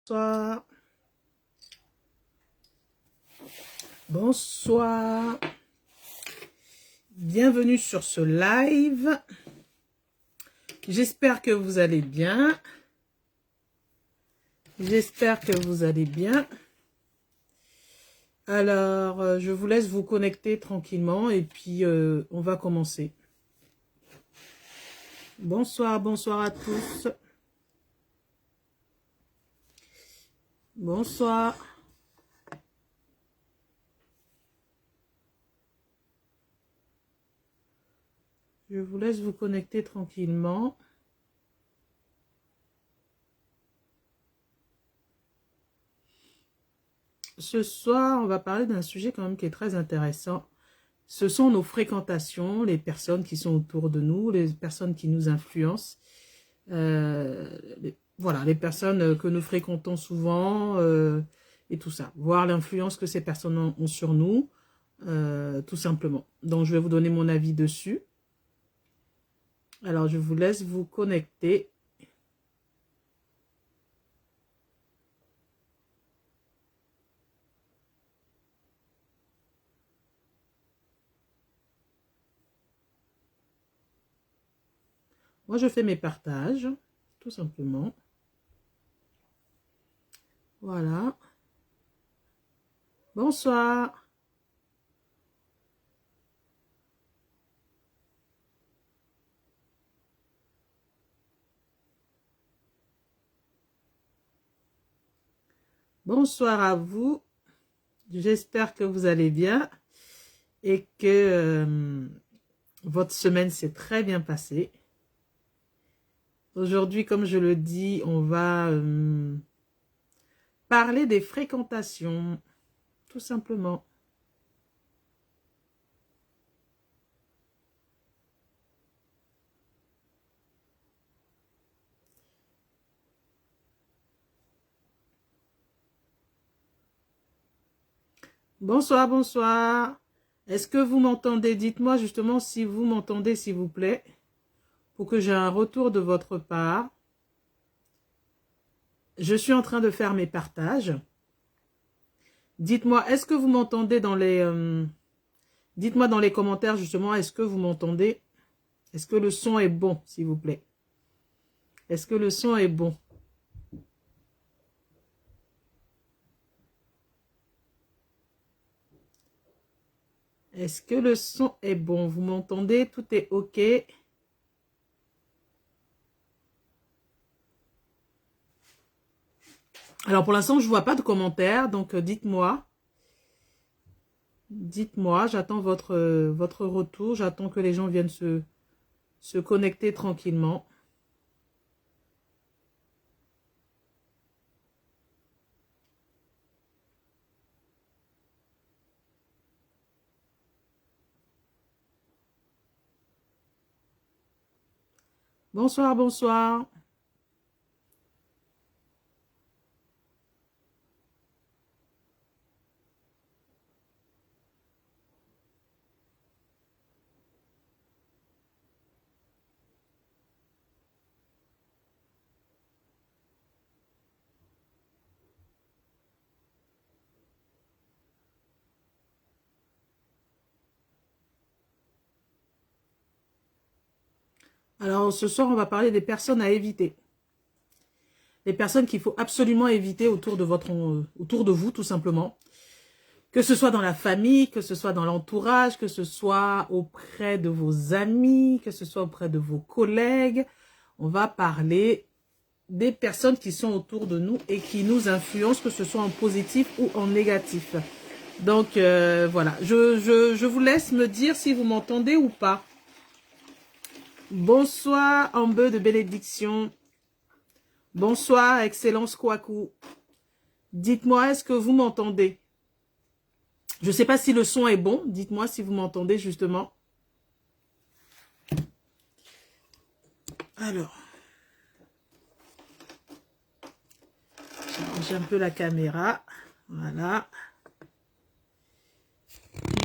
Bonsoir. Bonsoir. Bienvenue sur ce live. J'espère que vous allez bien. J'espère que vous allez bien. Alors, je vous laisse vous connecter tranquillement et puis on va commencer. Bonsoir, bonsoir à tous. Bonsoir. Je vous laisse vous connecter tranquillement. Ce soir, on va parler d'un sujet quand même qui est très intéressant. Ce sont nos fréquentations, les personnes qui sont autour de nous, les personnes qui nous influencent. Voilà, les personnes que nous fréquentons souvent et tout ça. Voir l'influence que ces personnes ont sur nous, tout simplement. Donc, je vais vous donner mon avis dessus. Alors, je vous laisse vous connecter. Moi, je fais mes partages, tout simplement. Voilà. Bonsoir. Bonsoir à vous. J'espère que vous allez bien et que votre semaine s'est très bien passée. Aujourd'hui, comme je le dis, on va parler des fréquentations, tout simplement. Bonsoir, bonsoir. Est-ce que vous m'entendez? Dites-moi justement si vous m'entendez, s'il vous plaît, pour que j'ai un retour de votre part. Je suis en train de faire mes partages. Dites-moi, est-ce que vous m'entendez dans les... dites-moi dans les commentaires justement, est-ce que vous m'entendez? Est-ce que le son est bon, s'il vous plaît? Est-ce que le son est bon? Est-ce que le son est bon? Vous m'entendez? Tout est OK? Alors, pour l'instant, je ne vois pas de commentaires, donc dites-moi. Dites-moi, j'attends votre retour. J'attends que les gens viennent se connecter tranquillement. Bonsoir, bonsoir. Alors, ce soir, on va parler des personnes à éviter. Les personnes qu'il faut absolument éviter autour de vous, tout simplement. Que ce soit dans la famille, que ce soit dans l'entourage, que ce soit auprès de vos amis, que ce soit auprès de vos collègues. On va parler des personnes qui sont autour de nous et qui nous influencent, que ce soit en positif ou en négatif. Donc, voilà. Je vous laisse me dire si vous m'entendez ou pas. Bonsoir, Ambe de bénédiction. Bonsoir, Excellence Kouakou. Dites-moi, est-ce que vous m'entendez? Je ne sais pas si le son est bon. Dites-moi si vous m'entendez, justement. Alors. J'ai un peu la caméra. Voilà.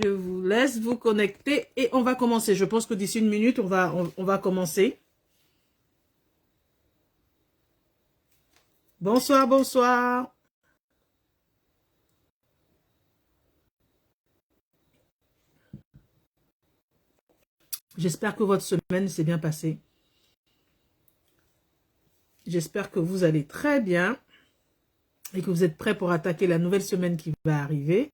Je vous laisse vous connecter et on va commencer. Je pense que d'ici une minute, on va commencer. Bonsoir, bonsoir. J'espère que votre semaine s'est bien passée. J'espère que vous allez très bien et que vous êtes prêts pour attaquer la nouvelle semaine qui va arriver.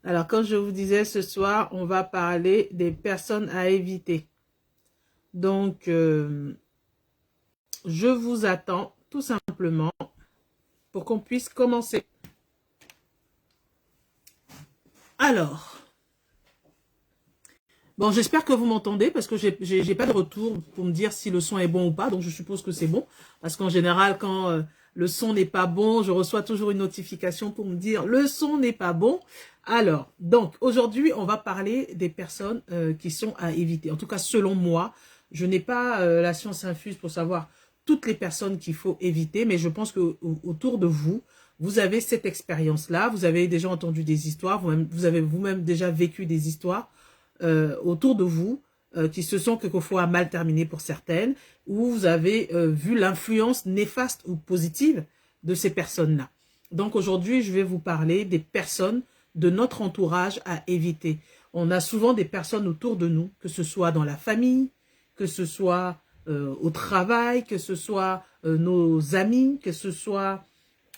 Alors, comme je vous disais, ce soir, on va parler des personnes à éviter. Donc, je vous attends tout simplement pour qu'on puisse commencer. Alors, bon, j'espère que vous m'entendez parce que j'ai pas de retour pour me dire si le son est bon ou pas. Donc, je suppose que c'est bon. Parce qu'en général, quand le son n'est pas bon, je reçois toujours une notification pour me dire le son n'est pas bon. Alors, donc, aujourd'hui, on va parler des personnes qui sont à éviter. En tout cas, selon moi, je n'ai pas la science infuse pour savoir toutes les personnes qu'il faut éviter. Mais je pense que autour de vous, vous avez cette expérience-là. Vous avez déjà entendu des histoires. Vous avez vous-même déjà vécu des histoires autour de vous qui se sont quelquefois mal terminées pour certaines, où vous avez vu l'influence néfaste ou positive de ces personnes-là. Donc aujourd'hui, je vais vous parler des personnes de notre entourage à éviter. On a souvent des personnes autour de nous, que ce soit dans la famille, que ce soit au travail, que ce soit nos amis, que ce soit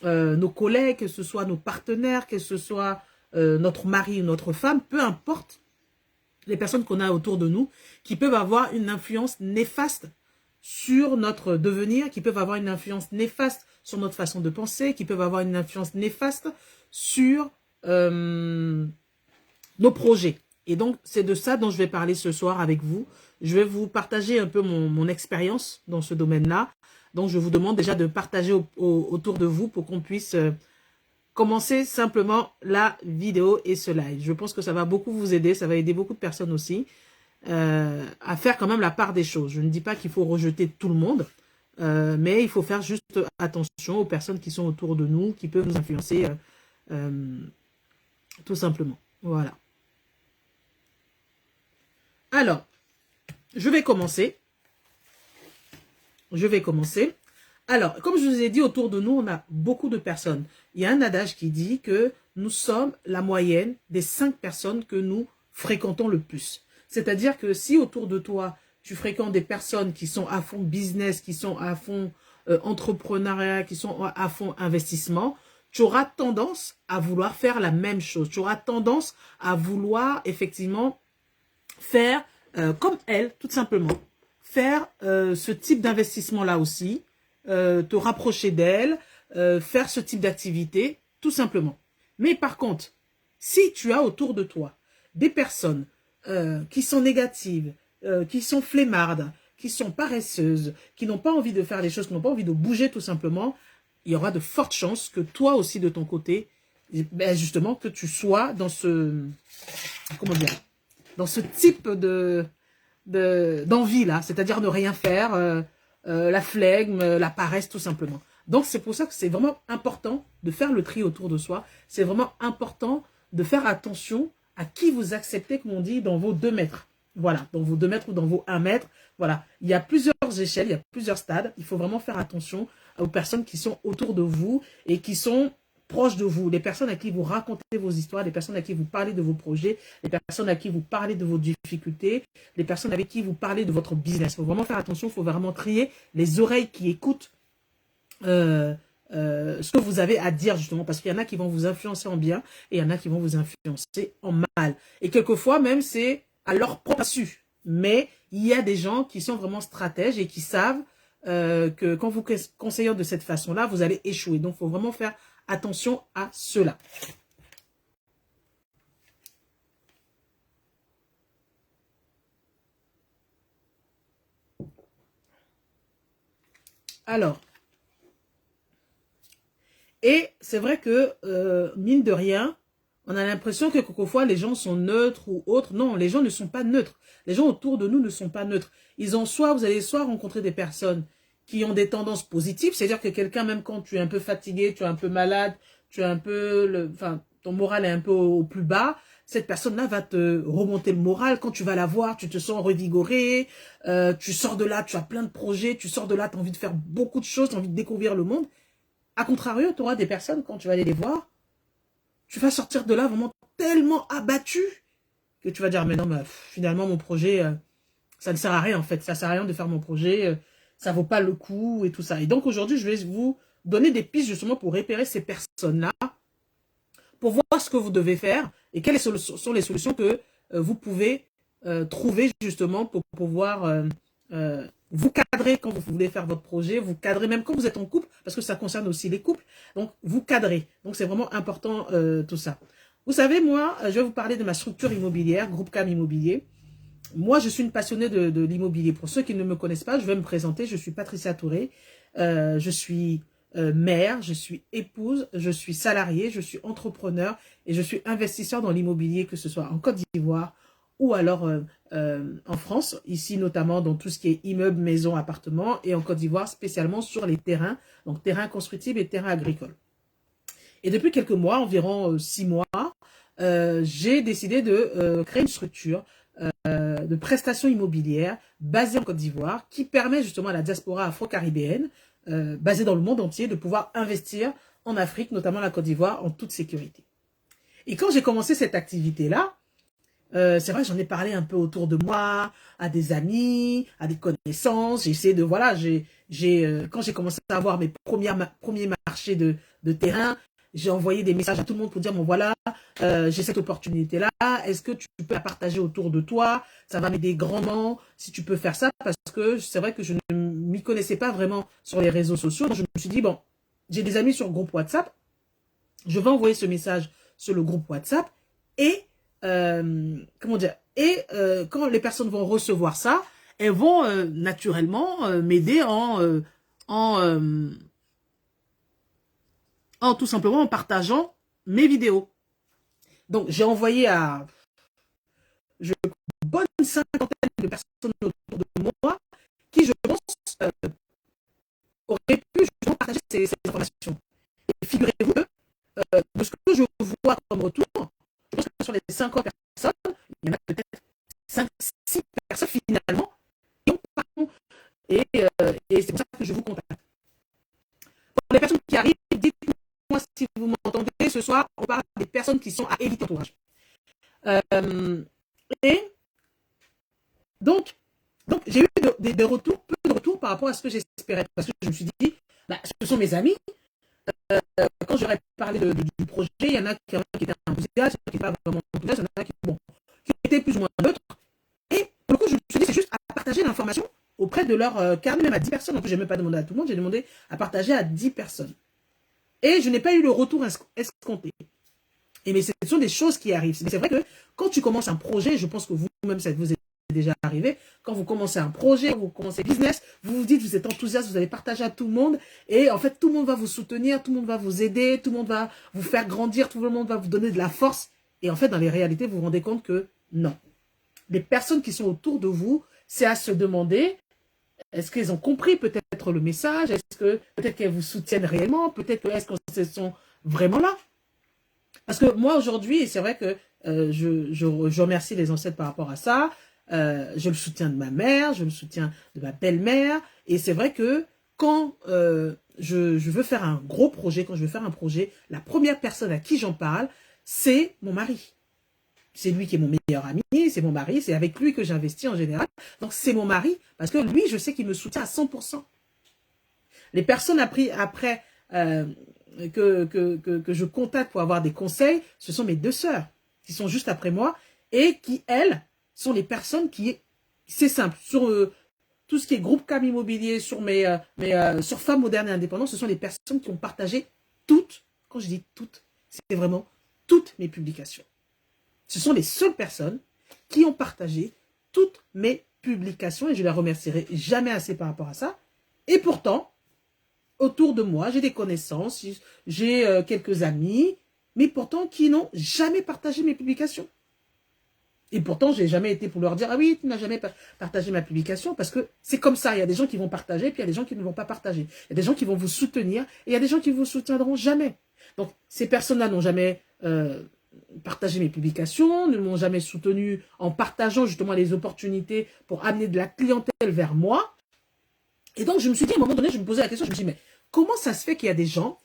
nos collègues, que ce soit nos partenaires, que ce soit notre mari ou notre femme, peu importe les personnes qu'on a autour de nous, qui peuvent avoir une influence néfaste sur notre devenir, qui peuvent avoir une influence néfaste sur notre façon de penser, qui peuvent avoir une influence néfaste sur nos projets. Et donc, c'est de ça dont je vais parler ce soir avec vous. Je vais vous partager un peu mon expérience dans ce domaine-là. Donc, je vous demande déjà de partager autour de vous pour qu'on puisse commencer simplement la vidéo et ce live. Je pense que ça va beaucoup vous aider, ça va aider beaucoup de personnes aussi à faire quand même la part des choses. Je ne dis pas qu'il faut rejeter tout le monde, mais il faut faire juste attention aux personnes qui sont autour de nous, qui peuvent nous influencer tout simplement. Voilà. Alors, je vais commencer. Alors, comme je vous ai dit, autour de nous, on a beaucoup de personnes. Il y a un adage qui dit que nous sommes la moyenne des 5 personnes que nous fréquentons le plus. C'est-à-dire que si autour de toi, tu fréquentes des personnes qui sont à fond business, qui sont à fond entrepreneuriat, qui sont à fond investissement, tu auras tendance à vouloir faire la même chose. Tu auras tendance à vouloir effectivement faire comme elle, tout simplement. Faire ce type d'investissement-là aussi, te rapprocher d'elle, faire ce type d'activité, tout simplement. Mais par contre, si tu as autour de toi des personnes qui sont négatives, qui sont flemmardes, qui sont paresseuses, qui n'ont pas envie de faire les choses, qui n'ont pas envie de bouger tout simplement, il y aura de fortes chances que toi aussi de ton côté, ben justement, que tu sois dans ce, comment dire, dans ce type d'envie là, c'est-à-dire ne rien faire, la flegme, la paresse tout simplement. Donc c'est pour ça que c'est vraiment important de faire le tri autour de soi. C'est vraiment important de faire attention à qui vous acceptez, comme on dit, dans vos 2 mètres. Voilà, dans vos 2 mètres ou dans vos 1 mètre. Voilà, il y a plusieurs échelles, il y a plusieurs stades. Il faut vraiment faire attention aux personnes qui sont autour de vous et qui sont proches de vous, les personnes à qui vous racontez vos histoires, les personnes à qui vous parlez de vos projets, les personnes à qui vous parlez de vos difficultés, les personnes avec qui vous parlez de votre business. Il faut vraiment faire attention, il faut vraiment trier les oreilles qui écoutent ce que vous avez à dire justement, parce qu'il y en a qui vont vous influencer en bien et il y en a qui vont vous influencer en mal. Et quelquefois même c'est à leur propre insu. Mais il y a des gens qui sont vraiment stratèges et qui savent que quand vous conseillez de cette façon-là, vous allez échouer. Donc il faut vraiment faire attention à cela. Alors, et c'est vrai que, mine de rien, on a l'impression que quelquefois les gens sont neutres ou autres. Non, les gens ne sont pas neutres. Les gens autour de nous ne sont pas neutres. Ils ont vous allez soit rencontrer des personnes qui ont des tendances positives, c'est-à-dire que quelqu'un, même quand tu es un peu fatigué, tu es un peu malade, tu es un peu, enfin, ton moral est un peu au plus bas, cette personne-là va te remonter le moral. Quand tu vas la voir, tu te sens revigoré, tu sors de là, tu as plein de projets, tu sors de là, tu as envie de faire beaucoup de choses, tu as envie de découvrir le monde. A contrario, tu auras des personnes, quand tu vas aller les voir, tu vas sortir de là vraiment tellement abattu que tu vas dire, mais non, mais finalement, mon projet, ça ne sert à rien en fait. Ça ne sert à rien de faire mon projet, ça ne vaut pas le coup et tout ça. Et donc aujourd'hui, je vais vous donner des pistes justement pour repérer ces personnes-là, pour voir ce que vous devez faire et quelles sont les solutions que vous pouvez trouver justement pour pouvoir vous cadrer quand vous voulez faire votre projet, vous cadrer même quand vous êtes en couple, parce que ça concerne aussi les couples, donc vous cadrez. Donc c'est vraiment important tout ça. Vous savez, moi, je vais vous parler de ma structure immobilière, Groupe Cam Immobilier. Moi, je suis une passionnée de l'immobilier. Pour ceux qui ne me connaissent pas, je vais me présenter. Je suis Patricia Touré. Je suis mère, je suis épouse, je suis salariée, je suis entrepreneur et je suis investisseur dans l'immobilier, que ce soit en Côte d'Ivoire ou alors en France, ici notamment dans tout ce qui est immeubles, maisons, appartements, et en Côte d'Ivoire spécialement sur les terrains, donc terrains constructibles et terrains agricoles. Et depuis quelques mois, environ 6 mois, j'ai décidé de créer une structure de prestations immobilières basée en Côte d'Ivoire qui permet justement à la diaspora afro-caribéenne basée dans le monde entier de pouvoir investir en Afrique, notamment la Côte d'Ivoire, en toute sécurité. Et quand j'ai commencé cette activité-là, c'est vrai, j'en ai parlé un peu autour de moi, à des amis, à des connaissances. J'ai essayé de, voilà, quand j'ai commencé à avoir mes premiers marchés de terrain, j'ai envoyé des messages à tout le monde pour dire, bon voilà, j'ai cette opportunité-là, est-ce que tu peux la partager autour de toi? Ça va m'aider grandement si tu peux faire ça, parce que c'est vrai que je ne m'y connaissais pas vraiment sur les réseaux sociaux. Donc je me suis dit, bon, j'ai des amis sur le groupe WhatsApp, je vais envoyer ce message sur le groupe WhatsApp et comment dire, et quand les personnes vont recevoir ça, elles vont naturellement m'aider en tout simplement en partageant mes vidéos. Donc j'ai envoyé à une bonne cinquantaine de personnes autour de moi qui, je pense, auraient pu justement partager ces informations. Et figurez-vous que de ce que je vois comme retour, je pense que sur les 50 personnes, il y en a peut-être 5-6 personnes finalement qui ont parcouru. Et c'est pour ça que je vous contacte. Pour les personnes qui arrivent, dites-moi si vous m'entendez. Ce soir, on parle des personnes qui sont à éviter entourage. Et donc j'ai eu des retours, peu de retours par rapport à ce que j'espérais. Parce que je me suis dit, bah, ce sont mes amis. Quand j'aurais parlé du projet, il y en a qui étaient enthousiastes, il y en a qui n'étaient pas vraiment enthousiastes, il y en a qui étaient plus ou moins neutres. Et pour le coup, je me suis dit, c'est juste à partager l'information auprès de leur carnet, même à 10 personnes. En plus, je n'ai même pas demandé à tout le monde, j'ai demandé à partager à 10 personnes. Et je n'ai pas eu le retour escompté. Mais ce sont des choses qui arrivent. C'est vrai que quand tu commences un projet, je pense que vous-même, ça vous est déjà arrivé, quand vous commencez un projet, vous commencez un business, vous vous dites, vous êtes enthousiaste, vous allez partager à tout le monde, et en fait, tout le monde va vous soutenir, tout le monde va vous aider, tout le monde va vous faire grandir, tout le monde va vous donner de la force. Et en fait, dans les réalités, vous vous rendez compte que non. Les personnes qui sont autour de vous, c'est à se demander, est-ce qu'elles ont compris peut-être le message? Est-ce que peut-être qu'elles vous soutiennent réellement? Peut-être est-ce qu'elles sont vraiment là? Parce que moi, aujourd'hui, c'est vrai que je remercie les ancêtres par rapport à ça. Je le soutiens de ma mère, je le soutiens de ma belle-mère. Et c'est vrai que quand je veux faire un gros projet, quand je veux faire un projet, la première personne à qui j'en parle, c'est mon mari. C'est lui qui est mon meilleur ami, c'est mon mari, c'est avec lui que j'investis en général. Donc c'est mon mari, parce que lui, je sais qu'il me soutient à 100%. Les personnes après que je contacte pour avoir des conseils, ce sont mes 2 sœurs qui sont juste après moi et qui, elles, sont les personnes qui, c'est simple, sur tout ce qui est groupe Cam Immobilier, sur sur Femmes Modernes et Indépendantes, ce sont les personnes qui ont partagé toutes, quand je dis toutes, c'est vraiment toutes mes publications. Ce sont les seules personnes qui ont partagé toutes mes publications et je les remercierai jamais assez par rapport à ça. Et pourtant, autour de moi, j'ai des connaissances, j'ai quelques amis, mais pourtant qui n'ont jamais partagé mes publications. Et pourtant, je n'ai jamais été pour leur dire « Ah oui, tu n'as jamais partagé ma publication » parce que c'est comme ça. Il y a des gens qui vont partager, puis il y a des gens qui ne vont pas partager. Il y a des gens qui vont vous soutenir, et il y a des gens qui ne vous soutiendront jamais. Donc, ces personnes-là n'ont jamais partagé mes publications, ne m'ont jamais soutenu en partageant justement les opportunités pour amener de la clientèle vers moi. Et donc, je me suis dit, à un moment donné, je me posais la question, je me suis dit, mais comment ça se fait qu'il y a des gens...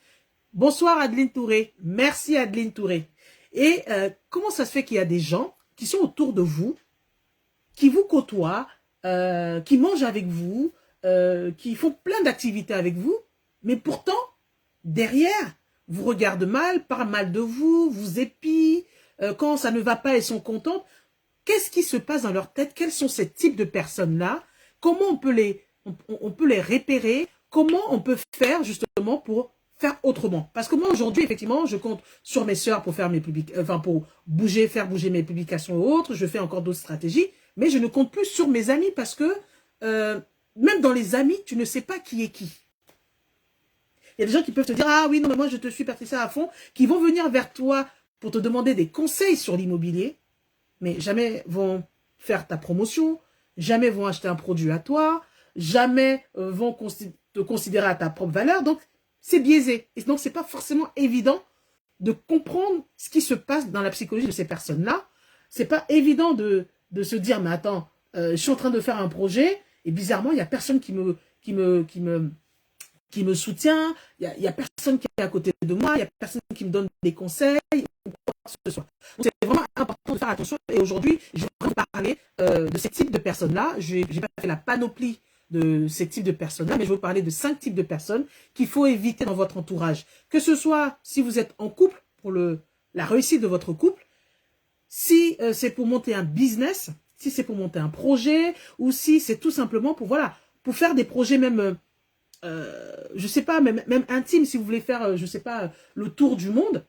Bonsoir Adeline Touré, merci Adeline Touré. Et comment ça se fait qu'il y a des gens qui sont autour de vous, qui vous côtoient, qui mangent avec vous, qui font plein d'activités avec vous, mais pourtant, derrière, vous regardent mal, parlent mal de vous, vous épient, quand ça ne va pas, elles sont contentes. Qu'est-ce qui se passe dans leur tête? Quels sont ces types de personnes-là? Comment on peut les repérer? Comment on peut faire justement pour faire autrement? Parce que moi aujourd'hui, effectivement, je compte sur mes sœurs pour faire mes pour faire bouger mes publications ou autres. Je fais encore d'autres stratégies, mais je ne compte plus sur mes amis parce que même dans les amis, tu ne sais pas qui est qui. Il y a des gens qui peuvent te dire, ah oui, non, mais moi je te suis Patricia à fond, qui vont venir vers toi pour te demander des conseils sur l'immobilier, mais jamais vont faire ta promotion, jamais vont acheter un produit à toi, jamais vont te considérer à ta propre valeur. Donc, c'est biaisé. Et donc, c'est pas forcément évident de comprendre ce qui se passe dans la psychologie de ces personnes-là. C'est pas évident de se dire, mais attends, je suis en train de faire un projet et bizarrement, il y a personne qui me soutient, il y a personne qui est à côté de moi, il y a personne qui me donne des conseils ou quoi que ce soit. Donc, c'est vraiment important de faire attention. Et aujourd'hui, je vais parler de ces types de personnes-là. Je n'ai pas fait la panoplie de ces types de personnes-là, mais je vais vous parler de 5 types de personnes qu'il faut éviter dans votre entourage. Que ce soit si vous êtes en couple, pour la réussite de votre couple, si c'est pour monter un business, si c'est pour monter un projet, ou si c'est tout simplement pour, voilà, pour faire des projets même, je sais pas, même intimes, si vous voulez faire, je sais pas, le tour du monde.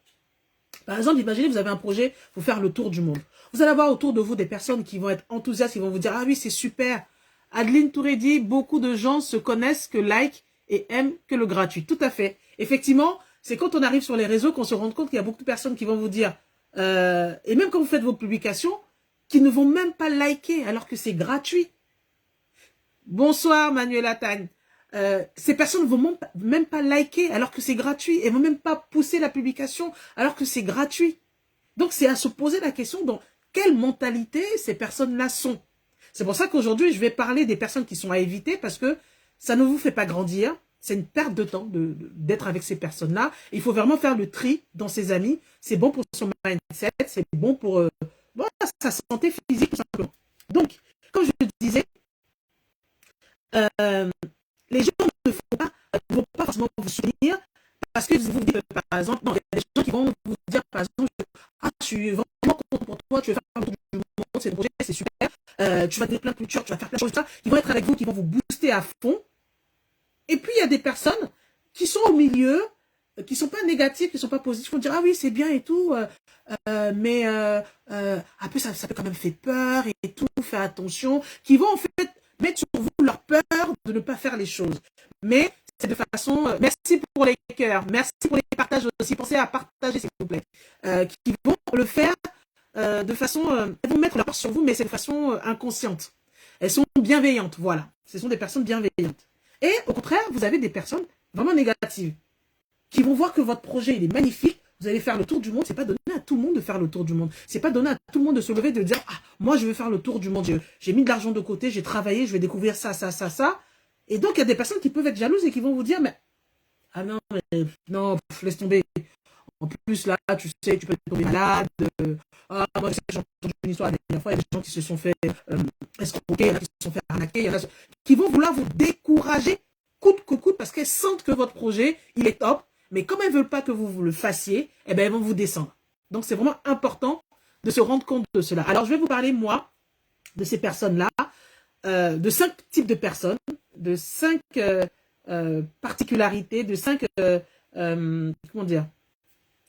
Par exemple, imaginez, vous avez un projet pour faire le tour du monde. Vous allez avoir autour de vous des personnes qui vont être enthousiastes, qui vont vous dire, ah oui, c'est super. Adeline Touré dit, beaucoup de gens se connaissent que like et aiment que le gratuit. Tout à fait. Effectivement, c'est quand on arrive sur les réseaux qu'on se rend compte qu'il y a beaucoup de personnes qui vont vous dire, et même quand vous faites vos publications, qui ne vont même pas liker alors que c'est gratuit. Bonsoir Manuela Tagne. Ces personnes ne vont même pas liker alors que c'est gratuit. Elles ne vont même pas pousser la publication alors que c'est gratuit. Donc c'est à se poser la question dans quelle mentalité ces personnes-là sont. C'est pour ça qu'aujourd'hui, je vais parler des personnes qui sont à éviter parce que ça ne vous fait pas grandir. C'est une perte de temps d'être avec ces personnes-là. Il faut vraiment faire le tri dans ses amis. C'est bon pour son mindset, c'est bon pour sa santé physique tout simplement. Donc, comme je le disais, les gens ne vont pas forcément vous soutenir parce que vous dites, par exemple, non, il y a des gens qui vont vous dire, par exemple, ah, je suis vraiment content pour toi, tu veux faire un tour du monde, c'est le projet, c'est super, tu vas donner plein de culture, tu vas faire plein de choses, ça, qui vont être avec vous, qui vont vous booster à fond. Et puis, il y a des personnes qui sont au milieu, qui ne sont pas négatives, qui ne sont pas positives, qui vont dire, ah oui, c'est bien et tout, mais après, ça peut quand même faire peur et tout, faire attention, qui vont en fait mettre sur vous leur peur de ne pas faire les choses. Mais c'est de façon... merci pour les cœurs, merci pour les partages aussi. Pensez à partager, s'il vous plaît. Qui vont le faire de façon... elles vont mettre leur peur sur vous, mais c'est de façon inconsciente. Elles sont bienveillantes, voilà. Ce sont des personnes bienveillantes. Et au contraire, vous avez des personnes vraiment négatives qui vont voir que votre projet, il est magnifique. Vous allez faire le tour du monde. C'est pas donné à tout le monde de faire le tour du monde. C'est pas donné à tout le monde de se lever, de dire, ah, moi, je veux faire le tour du monde. J'ai mis de l'argent de côté, j'ai travaillé, je vais découvrir ça, ça, ça, ça. Et donc, il y a des personnes qui peuvent être jalouses et qui vont vous dire, mais, ah non, mais, non, laisse tomber. En plus, là, tu sais, tu peux tomber malade. Ah, moi, je sais que j'ai entendu une histoire la dernière fois. Il y a des gens qui se sont fait escroquer, qui se sont fait arnaquer. Il y en a qui vont vouloir vous décourager coûte que coûte parce qu'elles sentent que votre projet, il est top. Mais comme elles ne veulent pas que vous le fassiez, eh ben, elles vont vous descendre. Donc, c'est vraiment important de se rendre compte de cela. Alors, je vais vous parler, moi, de ces personnes-là, de 5 types de personnes, de 5 particularités, de 5, comment dire,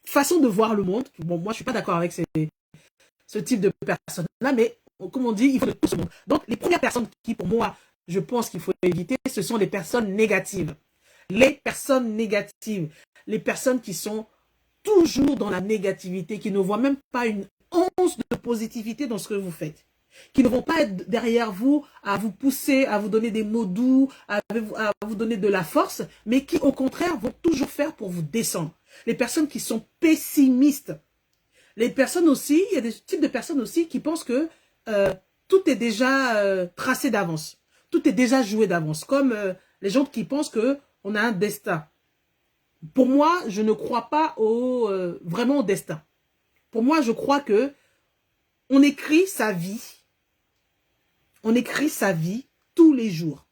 façons de voir le monde. Bon, moi, je ne suis pas d'accord avec ce type de personnes-là, mais comme on dit, il faut de tout ce monde. Donc, les premières personnes qui, pour moi, je pense qu'il faut éviter, ce sont les personnes négatives. Les personnes négatives, les personnes qui sont toujours dans la négativité, qui ne voient même pas une once de positivité dans ce que vous faites, qui ne vont pas être derrière vous à vous pousser, à vous donner des mots doux, à vous donner de la force, mais qui au contraire vont toujours faire pour vous descendre. Les personnes qui sont pessimistes, Les personnes aussi, il y a des types de personnes aussi qui pensent que tout est déjà tracé d'avance. Tout est déjà joué d'avance. Comme les gens qui pensent que on a un destin. Pour moi, je ne crois pas vraiment au destin. Pour moi, je crois que on écrit sa vie. On écrit sa vie tous les jours.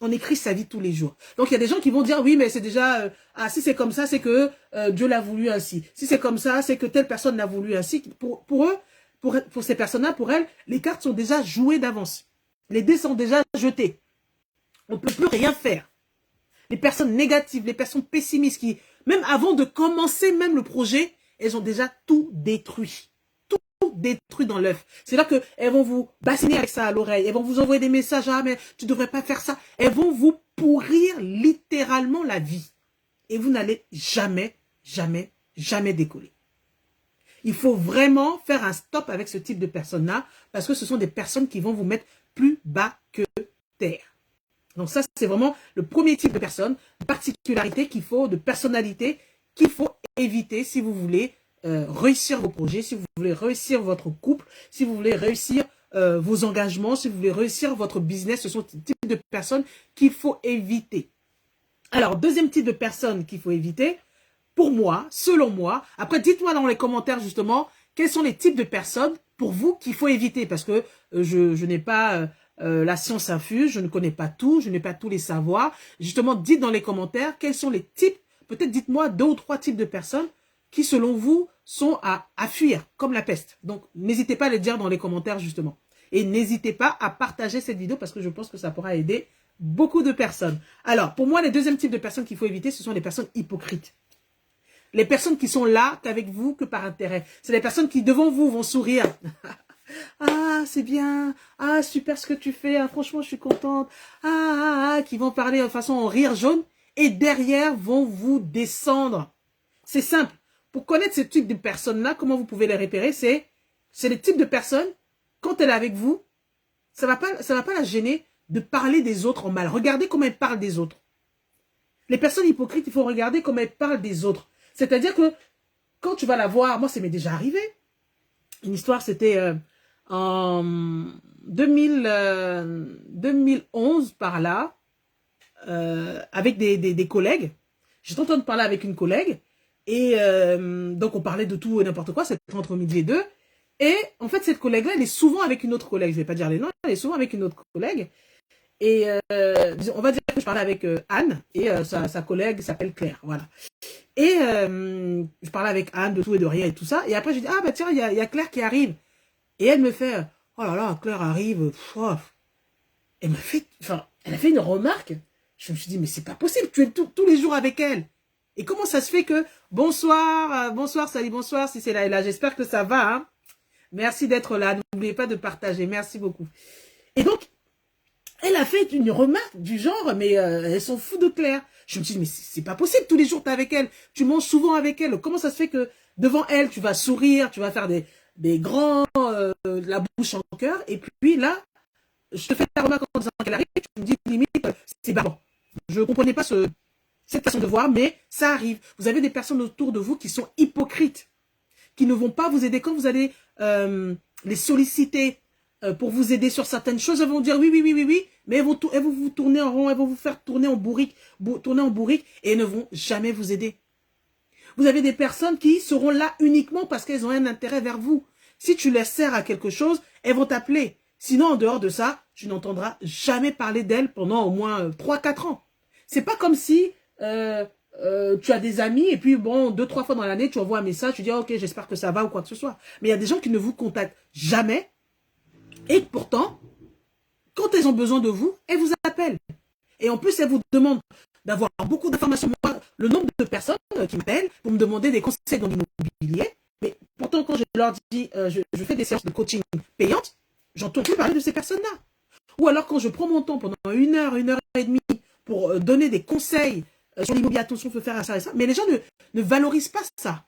On écrit sa vie tous les jours. Donc, il y a des gens qui vont dire, oui, mais c'est déjà, si c'est comme ça, c'est que Dieu l'a voulu ainsi. Si c'est comme ça, c'est que telle personne l'a voulu ainsi. Pour eux, pour ces personnes-là, pour elles, les cartes sont déjà jouées d'avance. Les dés sont déjà jetés. On ne peut plus rien faire. Les personnes négatives, les personnes pessimistes qui, même avant de commencer même le projet, elles ont déjà tout détruit. Tout détruit dans l'œuf. C'est là qu'elles vont vous bassiner avec ça à l'oreille. Elles vont vous envoyer des messages. Ah, mais tu ne devrais pas faire ça. Elles vont vous pourrir littéralement la vie. Et vous n'allez jamais, jamais, jamais décoller. Il faut vraiment faire un stop avec ce type de personnes-là parce que ce sont des personnes qui vont vous mettre plus bas que terre. Donc ça, c'est vraiment le premier type de personne, de particularité qu'il faut, de personnalité qu'il faut éviter si vous voulez réussir vos projets, si vous voulez réussir votre couple, si vous voulez réussir vos engagements, si vous voulez réussir votre business. Ce sont des types de personnes qu'il faut éviter. Alors, deuxième type de personne qu'il faut éviter, pour moi, selon moi, après dites-moi dans les commentaires justement, quels sont les types de personnes pour vous qu'il faut éviter, parce que je n'ai pas la science infuse, je ne connais pas tout, je n'ai pas tous les savoirs. Justement, dites dans les commentaires quels sont les types, peut-être dites-moi 2 ou 3 types de personnes qui selon vous sont à fuir, comme la peste. Donc, n'hésitez pas à les dire dans les commentaires justement. Et n'hésitez pas à partager cette vidéo parce que je pense que ça pourra aider beaucoup de personnes. Alors, pour moi, les deuxièmes types de personnes qu'il faut éviter, ce sont les personnes hypocrites. Les personnes qui sont là qu'avec vous, que par intérêt. C'est les personnes qui, devant vous, vont sourire. Ah, c'est bien. Ah, super ce que tu fais. Ah, franchement, je suis contente. Qui vont parler de façon en rire jaune. Et derrière, vont vous descendre. C'est simple. Pour connaître ce type de personnes-là, comment vous pouvez les repérer, c'est les types de personnes, quand elle est avec vous, ça va pas la gêner de parler des autres en mal. Regardez comment elle parle des autres. Les personnes hypocrites, il faut regarder comment elles parlent des autres. C'est-à-dire que quand tu vas la voir, moi, ça m'est déjà arrivé. Une histoire, c'était en 2011, par là, avec des collègues. J'étais en train de parler avec une collègue. Et donc, on parlait de tout et n'importe quoi. C'était entre midi et 2. Et en fait, cette collègue-là, elle est souvent avec une autre collègue. Je ne vais pas dire les noms. Elle est souvent avec une autre collègue. Et on va dire que je parlais avec Anne. Et sa collègue s'appelle Claire. Voilà. Et je parlais avec Anne de tout et de rien et tout ça. Et après, je dis, ah bah tiens, il y a Claire qui arrive. Et elle me fait, oh là là, Claire arrive. Elle a fait une remarque. Je me suis dit, mais c'est pas possible, tu es tous les jours avec elle. Et comment ça se fait que, bonsoir, salut, bonsoir, si c'est là et là, j'espère que ça va. Hein. Merci d'être là, n'oubliez pas de partager, merci beaucoup. Et donc, elle a fait une remarque du genre, mais elles sont fous de Claire. Je me suis dit, mais c'est pas possible, tous les jours tu es avec elle, tu manges souvent avec elle, comment ça se fait que devant elle, tu vas sourire, tu vas faire des grands, la bouche en cœur, et puis là, je te fais la remarque en disant qu'elle arrive, tu me dis limite, c'est bon. Je ne comprenais pas cette façon de voir, mais ça arrive. Vous avez des personnes autour de vous qui sont hypocrites, qui ne vont pas vous aider quand vous allez les solliciter pour vous aider sur certaines choses. Elles vont dire oui, mais elles vont vous tourner en rond, elles vont vous faire tourner en bourrique, et elles ne vont jamais vous aider. Vous avez des personnes qui seront là uniquement parce qu'elles ont un intérêt vers vous. Si tu les sers à quelque chose, elles vont t'appeler. Sinon, en dehors de ça, tu n'entendras jamais parler d'elles pendant au moins 3-4 ans. C'est pas comme si tu as des amis et puis bon, 2-3 fois dans l'année, tu envoies un message, tu dis ok, j'espère que ça va ou quoi que ce soit. Mais il y a des gens qui ne vous contactent jamais et pourtant, quand elles ont besoin de vous, elles vous appellent. Et en plus, elles vous demandent d'avoir beaucoup d'informations. Moi, le nombre de personnes qui m'appellent pour me demander des conseils dans l'immobilier, mais pourtant, quand je leur dis, je fais des séances de coaching payantes, j'entends plus parler de ces personnes-là. Ou alors, quand je prends mon temps pendant 1 heure, 1 heure et demie pour donner des conseils sur l'immobilier, attention, il faut faire ça et ça, mais les gens ne valorisent pas ça.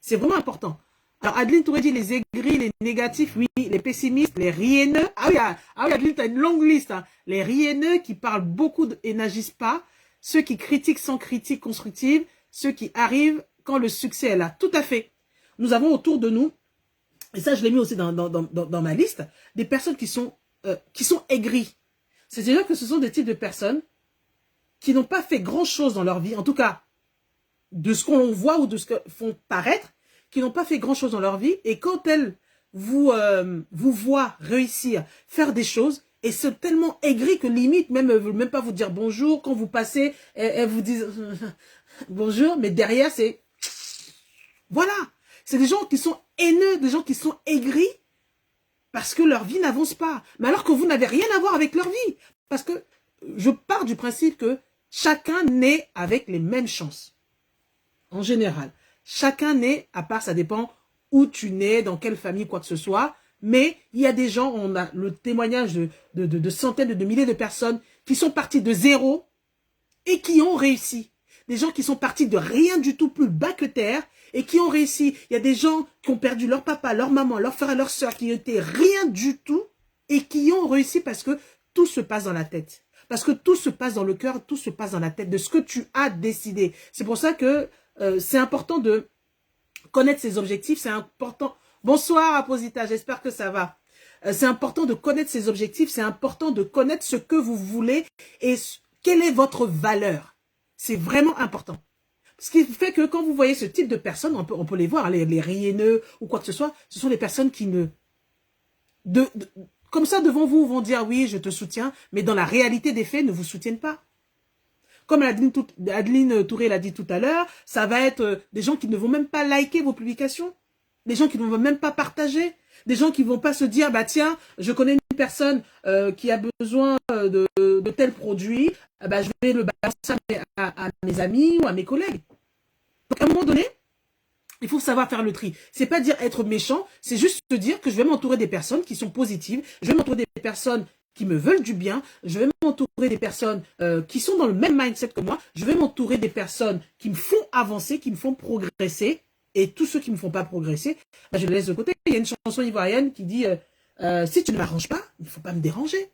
C'est vraiment important. Alors, Adeline t'aurait dit les aigris, les négatifs, oui, les pessimistes, les rienneux. Ah oui, Adeline, tu as une longue liste. Hein. Les rienneux qui parlent beaucoup et n'agissent pas. Ceux qui critiquent sans critique constructive. Ceux qui arrivent quand le succès est là. Tout à fait. nous avons autour de nous, et ça je l'ai mis aussi dans ma liste, des personnes qui sont aigries. C'est-à-dire que ce sont des types de personnes qui n'ont pas fait grand-chose dans leur vie, en tout cas, de ce qu'on voit ou de ce que font paraître, qui n'ont pas fait grand-chose dans leur vie, et quand elles vous voient réussir, faire des choses, et sont tellement aigries que limite, même, elles ne veulent même pas vous dire bonjour, quand vous passez, elles vous disent bonjour, mais derrière, c'est... Voilà, c'est des gens qui sont haineux, des gens qui sont aigris, parce que leur vie n'avance pas. Mais alors que vous n'avez rien à voir avec leur vie. Parce que je pars du principe que chacun naît avec les mêmes chances. En général. Chacun naît, à part ça dépend où tu nais, dans quelle famille, quoi que ce soit. Mais il y a des gens, on a le témoignage de centaines, de milliers de personnes qui sont partis de zéro et qui ont réussi. Des gens qui sont partis de rien du tout, plus bas que terre, et qui ont réussi. Il y a des gens qui ont perdu leur papa, leur maman, leur frère et leur soeur, qui n'étaient rien du tout, et qui ont réussi parce que tout se passe dans la tête. Parce que tout se passe dans le cœur, tout se passe dans la tête de ce que tu as décidé. C'est pour ça que c'est important de connaître ses objectifs, c'est important. Bonsoir Aposita, j'espère que ça va. C'est important de connaître ses objectifs, c'est important de connaître ce que vous voulez et quelle est votre valeur. C'est vraiment important. Ce qui fait que quand vous voyez ce type de personnes, on peut les voir, les rieneux ou quoi que ce soit, ce sont les personnes qui ne... comme ça, devant vous, vont dire oui, je te soutiens, mais dans la réalité des faits, ne vous soutiennent pas. Comme Adeline Touré l'a dit tout à l'heure, ça va être des gens qui ne vont même pas liker vos publications, des gens qui ne vont même pas partager, des gens qui ne vont pas se dire, bah tiens, je connais une personne qui a besoin de tel produit, bah, je vais le balancer à mes amis ou à mes collègues. Donc à un moment donné, il faut savoir faire le tri. C'est pas dire être méchant, c'est juste se dire que je vais m'entourer des personnes qui sont positives, je vais m'entourer des personnes qui me veulent du bien, je vais m'entourer des personnes qui sont dans le même mindset que moi, je vais m'entourer des personnes qui me font avancer, qui me font progresser, et tous ceux qui ne me font pas progresser, bah, je les laisse de côté. Il y a une chanson ivoirienne qui dit si tu ne m'arranges pas, il ne faut pas me déranger.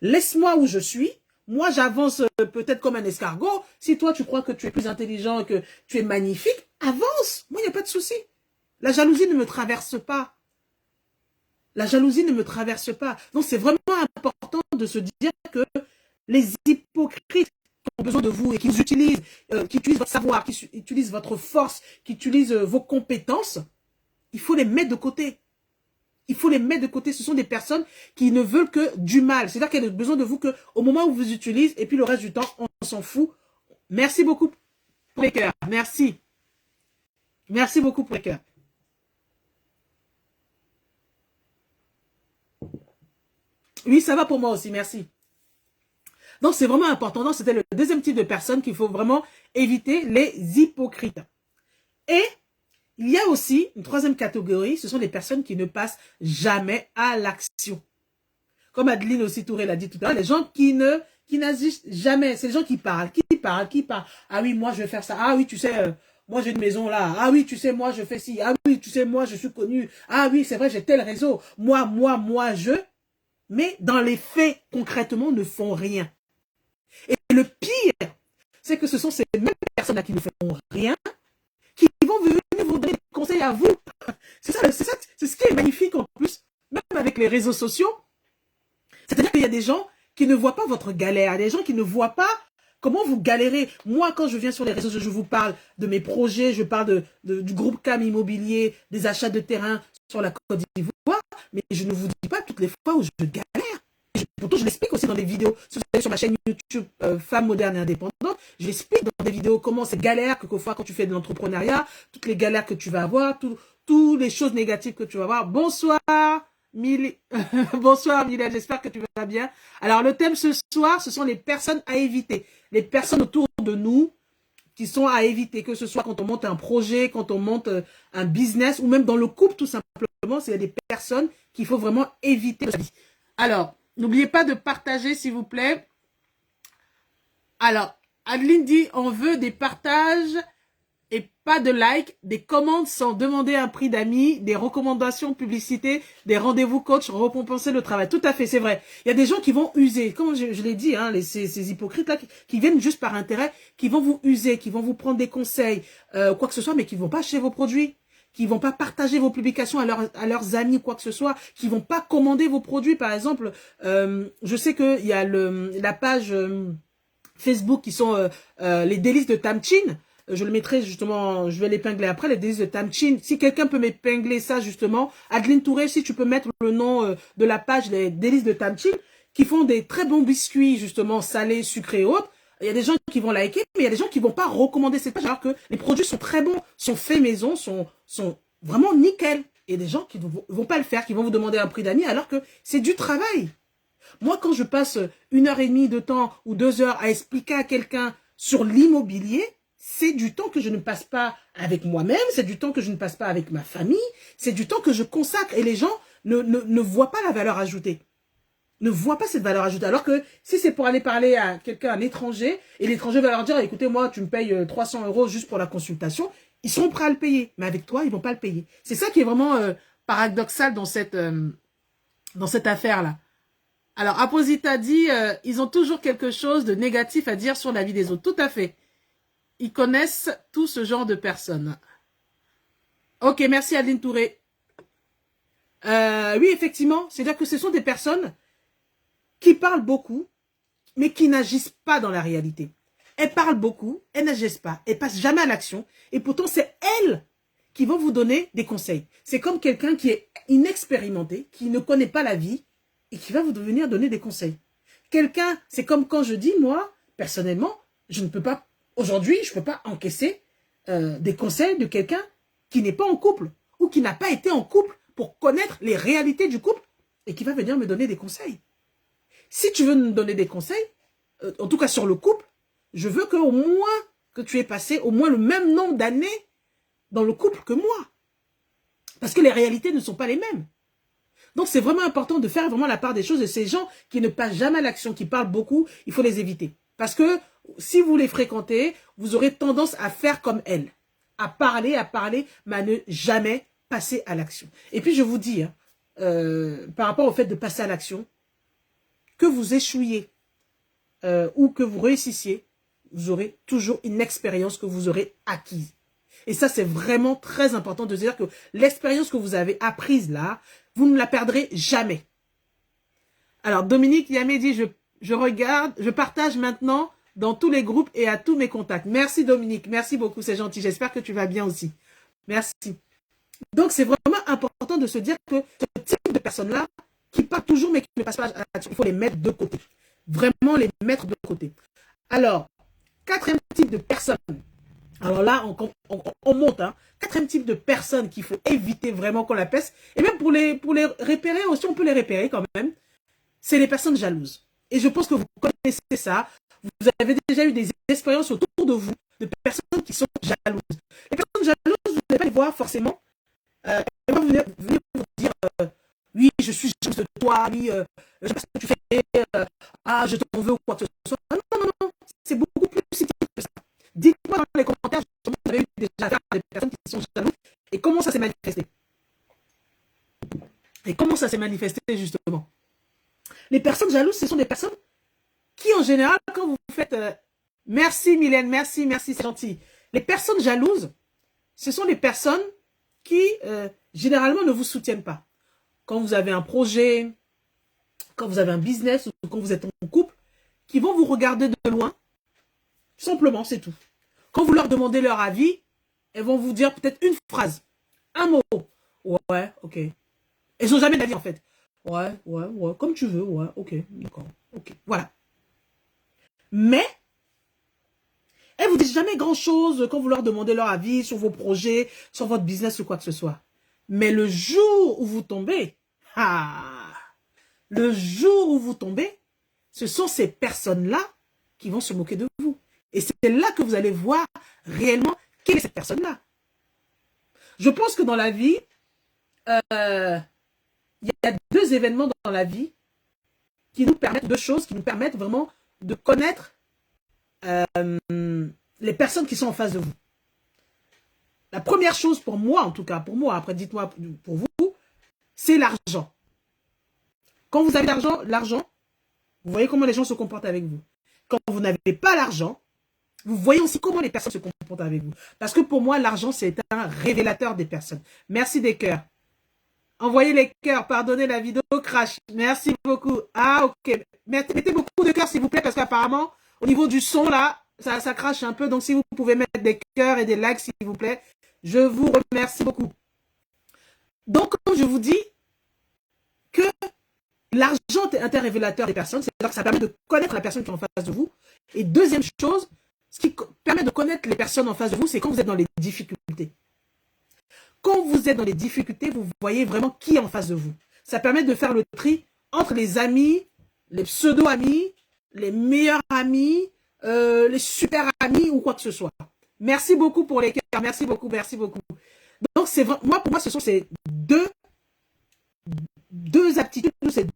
Laisse-moi où je suis. Moi, j'avance peut-être comme un escargot. Si toi, tu crois que tu es plus intelligent, que tu es magnifique, avance. Moi, il n'y a pas de souci. La jalousie ne me traverse pas. La jalousie ne me traverse pas. Donc, c'est vraiment important de se dire que les hypocrites qui ont besoin de vous et qui vous utilisent, qui utilisent votre savoir, qui utilisent votre force, qui utilisent vos compétences, il faut les mettre de côté. Il faut les mettre de côté. Ce sont des personnes qui ne veulent que du mal. C'est-à-dire qu'elles ont besoin de vous qu'au moment où vous utilisez, et puis le reste du temps, on s'en fout. Merci beaucoup pour les cœurs. Merci. Merci beaucoup pour les cœurs. Oui, ça va pour moi aussi. Merci. Donc, c'est vraiment important. Donc, c'était le deuxième type de personnes qu'il faut vraiment éviter, les hypocrites. Et il y a aussi une troisième catégorie, ce sont les personnes qui ne passent jamais à l'action. Comme Adeline aussi Touré l'a dit tout à l'heure, les gens qui n'agissent jamais, c'est les gens qui parlent. Ah oui, moi je vais faire ça. Ah oui, tu sais, moi j'ai une maison là. Ah oui, tu sais, moi je fais ci. Ah oui, tu sais, moi je suis connu. Ah oui, c'est vrai, j'ai tel réseau. Moi, je. Mais dans les faits, concrètement, ne font rien. Et le pire, c'est que ce sont ces mêmes personnes-là qui ne font rien, qui vont venir vous donner des conseils à vous. C'est ce qui est magnifique en plus, même avec les réseaux sociaux. C'est-à-dire qu'il y a des gens qui ne voient pas votre galère, des gens qui ne voient pas comment vous galérez. Moi, quand je viens sur les réseaux sociaux, je vous parle de mes projets, je parle du groupe CAM Immobilier, des achats de terrain sur la Côte d'Ivoire, mais je ne vous dis pas toutes les fois où je galère. Pourtant, je l'explique aussi dans des vidéos. Si vous allez sur ma chaîne YouTube Femmes modernes et indépendantes, je l'explique dans des vidéos comment c'est galère, quelquefois quand tu fais de l'entrepreneuriat, toutes les galères que tu vas avoir, toutes les choses négatives que tu vas avoir. Bonsoir, bonsoir, Mylène, j'espère que tu vas bien. Alors, le thème ce soir, ce sont les personnes à éviter. Les personnes autour de nous qui sont à éviter, que ce soit quand on monte un projet, quand on monte un business, ou même dans le couple, tout simplement, c'est des personnes qu'il faut vraiment éviter. Alors, n'oubliez pas de partager, s'il vous plaît. Alors, Adeline dit, on veut des partages et pas de likes, des commandes sans demander un prix d'amis, des recommandations, publicités, des rendez-vous coach, récompenser le travail. Tout à fait, c'est vrai. Il y a des gens qui vont user, comme je l'ai dit, hein, ces hypocrites-là, qui viennent juste par intérêt, qui vont vous user, qui vont vous prendre des conseils, quoi que ce soit, mais qui ne vont pas acheter vos produits, qui vont pas partager vos publications à leurs amis ou quoi que ce soit, qui vont pas commander vos produits. Par exemple, je sais qu'il y a la page Facebook qui sont les délices de Tamchin. Je le mettrai justement, je vais l'épingler après, les délices de Tamchin. Si quelqu'un peut m'épingler ça justement, Adeline Touré, si tu peux mettre le nom de la page, les délices de Tamchin, qui font des très bons biscuits justement salés, sucrés et autres. Il y a des gens qui vont liker, mais il y a des gens qui vont pas recommander cette page alors que les produits sont très bons, sont faits maison, sont vraiment nickel. Et des gens qui ne vont pas le faire, qui vont vous demander un prix d'ami alors que c'est du travail. Moi, quand je passe 1h30 de temps ou 2 heures à expliquer à quelqu'un sur l'immobilier, c'est du temps que je ne passe pas avec moi-même, c'est du temps que je ne passe pas avec ma famille, c'est du temps que je consacre et les gens ne voient pas la valeur ajoutée. Ne voient pas cette valeur ajoutée. Alors que si c'est pour aller parler à quelqu'un, un étranger, et l'étranger va leur dire, écoutez, moi, tu me payes 300 € juste pour la consultation, ils seront prêts à le payer. Mais avec toi, ils vont pas le payer. C'est ça qui est vraiment paradoxal dans cette affaire-là. Alors, Aposita dit, ils ont toujours quelque chose de négatif à dire sur la vie des autres. Tout à fait. Ils connaissent tout ce genre de personnes. Ok, merci Adeline Touré. Oui, effectivement, c'est-à-dire que ce sont des personnes qui parlent beaucoup, mais qui n'agissent pas dans la réalité. Elles parlent beaucoup, elles n'agissent pas, elles passent jamais à l'action, et pourtant c'est elles qui vont vous donner des conseils. C'est comme quelqu'un qui est inexpérimenté, qui ne connaît pas la vie, et qui va vous venir donner des conseils. Quelqu'un, c'est comme quand je dis, moi, personnellement, je ne peux pas, aujourd'hui, je ne peux pas encaisser des conseils de quelqu'un qui n'est pas en couple, ou qui n'a pas été en couple pour connaître les réalités du couple, et qui va venir me donner des conseils. Si tu veux me donner des conseils, en tout cas sur le couple, je veux qu'au moins que tu aies passé au moins le même nombre d'années dans le couple que moi. Parce que les réalités ne sont pas les mêmes. Donc c'est vraiment important de faire vraiment la part des choses. Et ces gens qui ne passent jamais à l'action, qui parlent beaucoup, il faut les éviter. Parce que si vous les fréquentez, vous aurez tendance à faire comme elles. À parler, mais à ne jamais passer à l'action. Et puis je vous dis, hein, par rapport au fait de passer à l'action, que vous échouiez ou que vous réussissiez, vous aurez toujours une expérience que vous aurez acquise. Et ça, c'est vraiment très important de dire que l'expérience que vous avez apprise là, vous ne la perdrez jamais. Alors, Dominique Yamé dit, je regarde, je partage maintenant dans tous les groupes et à tous mes contacts. Merci Dominique, merci beaucoup, c'est gentil. J'espère que tu vas bien aussi. Merci. Donc, c'est vraiment important de se dire que ce type de personnes-là, qui parlent toujours mais qui ne passent pas à l'action, il faut les mettre de côté. Vraiment les mettre de côté. Alors, quatrième type de personnes. Alors là, on monte. Hein. Quatrième type de personnes qu'il faut éviter vraiment qu'on la pèse. Et même pour les repérer aussi, on peut les repérer quand même. C'est les personnes jalouses. Et je pense que vous connaissez ça. Vous avez déjà eu des expériences autour de vous de personnes qui sont jalouses. Les personnes jalouses, vous n'allez pas les voir forcément. Elles vont venir vous dire oui, je suis jalouse de toi, oui, je sais pas ce que tu fais, je t'en veux ou quoi que ce soit. Non, c'est beaucoup plus subtil que ça. Dites-moi dans les commentaires, vous avez eu déjà affaire à des personnes qui sont jalouses et comment ça s'est manifesté. Et comment ça s'est manifesté justement. Les personnes jalouses, ce sont des personnes qui en général, quand vous faites merci Mylène, merci, c'est gentil. Les personnes jalouses, ce sont les personnes qui généralement ne vous soutiennent pas. Quand vous avez un projet, quand vous avez un business ou quand vous êtes en couple, qui vont vous regarder de loin, simplement, c'est tout. Quand vous leur demandez leur avis, elles vont vous dire peut-être une phrase, un mot. Ouais, ok. Elles n'ont jamais d'avis en fait. Ouais, comme tu veux, ouais, ok, d'accord, ok, voilà. Mais, elles vous disent jamais grand-chose quand vous leur demandez leur avis sur vos projets, sur votre business ou quoi que ce soit. Mais le jour où vous tombez, le jour où vous tombez, ce sont ces personnes-là qui vont se moquer de vous. Et c'est là que vous allez voir réellement quelle est cette personne-là. Je pense que dans la vie, il y a deux événements dans la vie qui nous permettent, deux choses qui nous permettent vraiment de connaître les personnes qui sont en face de vous. La première chose pour moi, en tout cas, pour moi, après dites-moi pour vous, c'est l'argent. Quand vous avez l'argent, vous voyez comment les gens se comportent avec vous. Quand vous n'avez pas l'argent, Vous voyez aussi comment les personnes se comportent avec vous. Parce que pour moi, l'argent, c'est un révélateur des personnes. Merci des cœurs. Envoyez les cœurs, pardonnez la vidéo crash. Merci beaucoup. Ah, ok. Mettez beaucoup de cœurs, s'il vous plaît, parce qu'apparemment, au niveau du son, là, ça crache un peu. Donc, si vous pouvez mettre des cœurs et des likes, s'il vous plaît, je vous remercie beaucoup. Donc, comme je vous dis, que l'argent est un révélateur des personnes, c'est-à-dire que ça permet de connaître la personne qui est en face de vous. Et deuxième chose, ce qui permet de connaître les personnes en face de vous, c'est quand vous êtes dans les difficultés. Quand vous êtes dans les difficultés, vous voyez vraiment qui est en face de vous. Ça permet de faire le tri entre les amis, les pseudo-amis, les meilleurs amis, les super amis ou quoi que ce soit. Merci beaucoup pour les cœurs. Merci beaucoup, merci beaucoup. Donc, c'est vrai, moi, pour moi, ce sont ces deux aptitudes, ces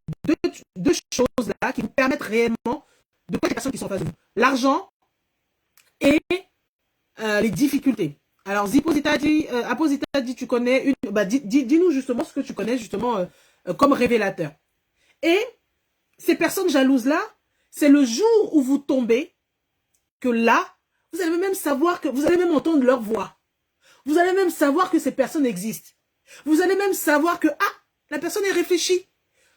deux choses-là qui vous permettent réellement de connaître les personnes qui sont en face de vous. L'argent et les difficultés. Alors, Ziposita dit, Aposita dit, tu connais une, bah, dis-nous justement ce que tu connais justement comme révélateur. Et ces personnes jalouses-là, c'est le jour où vous tombez que là, vous allez même savoir que, vous allez même entendre leur voix. Vous allez même savoir que ces personnes existent. Vous allez même savoir que, ah, la personne est réfléchie.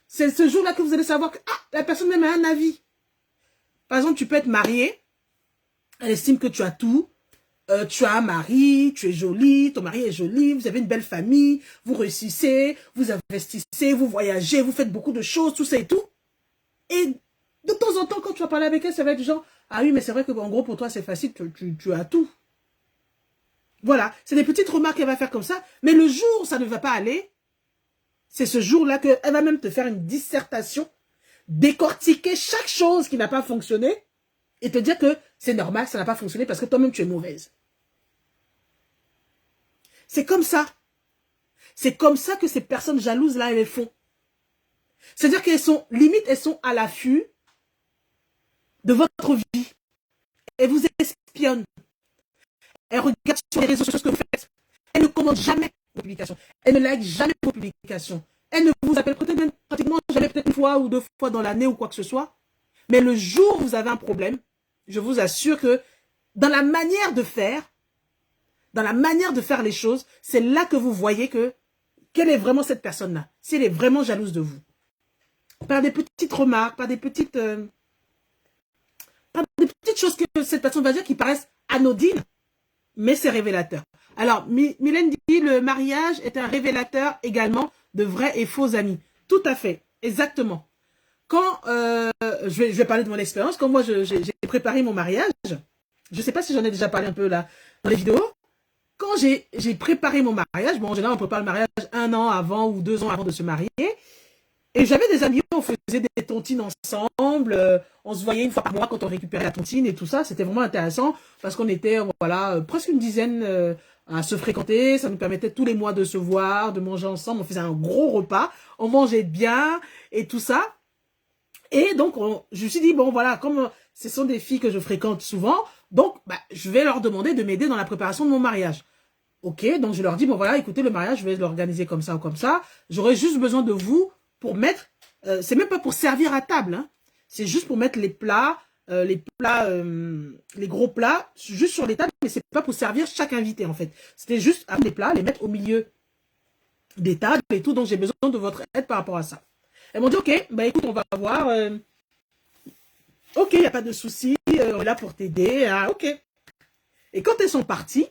C'est ce jour-là que vous allez savoir que, ah, la personne même a un avis. Par exemple, tu peux être marié, elle estime que tu as tout, tu as un mari, tu es jolie, ton mari est joli, vous avez une belle famille, vous réussissez, vous investissez, vous voyagez, vous faites beaucoup de choses, tout ça et tout. Et de temps en temps, quand tu vas parler avec elle, ça va être du genre, ah oui, mais c'est vrai que en gros, pour toi, c'est facile, tu as tout. Voilà, c'est des petites remarques qu'elle va faire comme ça, mais le jour où ça ne va pas aller, c'est ce jour-là qu'elle va même te faire une dissertation, décortiquer chaque chose qui n'a pas fonctionné et te dire que c'est normal, ça n'a pas fonctionné parce que toi-même tu es mauvaise. C'est comme ça. C'est comme ça que ces personnes jalouses-là, elles font. C'est-à-dire qu'elles sont, limite, elles sont à l'affût de votre vie. Elles vous espionnent. Elles regardent sur les réseaux sociaux ce que vous faites. Elles ne commentent jamais vos publications. Elles ne like jamais vos publications. Elles ne vous appellent peut-être même pratiquement jamais, peut-être une fois ou deux fois dans l'année ou quoi que ce soit. Mais le jour où vous avez un problème, je vous assure que dans la manière de faire, les choses, c'est là que vous voyez que quelle est vraiment cette personne-là, si elle est vraiment jalouse de vous. Par des petites remarques, par des petites choses que cette personne va dire qui paraissent anodines, mais c'est révélateur. Alors, Mylène dit, le mariage est un révélateur également de vrais et faux amis. Tout à fait, exactement. Quand, je vais parler de mon expérience, quand moi j'ai préparé mon mariage, je ne sais pas si j'en ai déjà parlé un peu là dans les vidéos, quand j'ai préparé mon mariage, bon en général on prépare le mariage 1 an avant ou 2 ans avant de se marier, et j'avais des amis, on faisait des tontines ensemble, on se voyait une fois par mois quand on récupérait la tontine et tout ça, c'était vraiment intéressant parce qu'on était voilà presque une dizaine à se fréquenter, ça nous permettait tous les mois de se voir, de manger ensemble, on faisait un gros repas, on mangeait bien et tout ça. Et donc, je me suis dit, bon, voilà, comme ce sont des filles que je fréquente souvent, donc, bah, je vais leur demander de m'aider dans la préparation de mon mariage. Ok, donc je leur dis, bon, voilà, écoutez, le mariage, je vais l'organiser comme ça ou comme ça. J'aurai juste besoin de vous pour mettre, c'est même pas pour servir à table, hein. C'est juste pour mettre les plats, les gros plats, juste sur les tables, mais c'est pas pour servir chaque invité, en fait. C'était juste à les plats, les mettre au milieu des tables et tout, donc j'ai besoin de votre aide par rapport à ça. Elles m'ont dit, ok, bah écoute, on va voir. Ok, il n'y a pas de souci, on est là pour t'aider. Ah, ok. Et quand elles sont parties,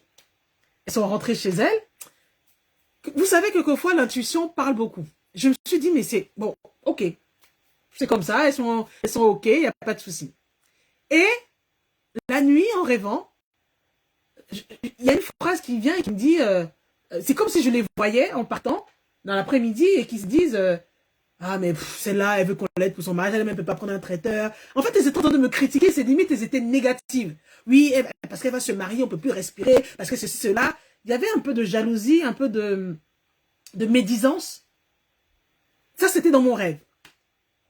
elles sont rentrées chez elles, vous savez que quelquefois, l'intuition parle beaucoup. Je me suis dit, mais c'est bon, ok. C'est comme ça, elles sont ok, il n'y a pas de souci. Et la nuit, en rêvant, il y a une phrase qui vient et qui me dit, c'est comme si je les voyais en partant dans l'après-midi et qui se disent... ah, mais celle-là, elle veut qu'on l'aide pour son mariage, elle ne peut pas prendre un traiteur. En fait, elles étaient en train de me critiquer, ses limites, elles étaient négatives. Oui, parce qu'elle va se marier, on ne peut plus respirer, parce que ceci, cela. Il y avait un peu de jalousie, un peu de médisance. Ça, c'était dans mon rêve.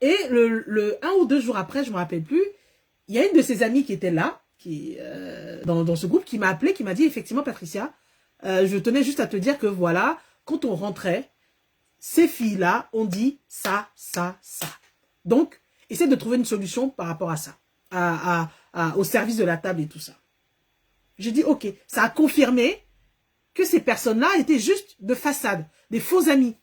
Et le 1 ou 2 jours après, je ne me rappelle plus, il y a une de ses amies qui était là, dans ce groupe, qui m'a appelé, qui m'a dit, effectivement, Patricia, je tenais juste à te dire que voilà, quand on rentrait, ces filles-là ont dit ça, ça, ça. Donc, essaie de trouver une solution par rapport à ça, au service de la table et tout ça. J'ai dit, ok, ça a confirmé que ces personnes-là étaient juste de façade, des faux amis.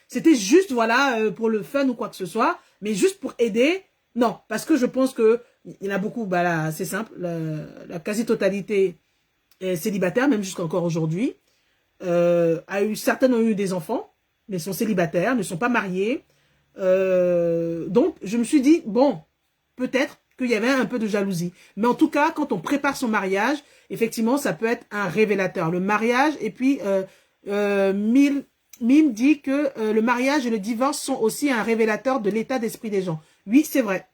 C'était juste, voilà, pour le fun ou quoi que ce soit, mais juste pour aider. Non, parce que je pense que il y en a beaucoup, bah là, c'est simple, la quasi-totalité est célibataire, même jusqu'encore aujourd'hui. Certaines ont eu des enfants, mais sont célibataires, ne sont pas mariés. Donc, je me suis dit, bon, peut-être qu'il y avait un peu de jalousie. Mais en tout cas, quand on prépare son mariage, effectivement, ça peut être un révélateur. Le mariage, et puis, Mime dit que le mariage et le divorce sont aussi un révélateur de l'état d'esprit des gens. Oui, c'est vrai.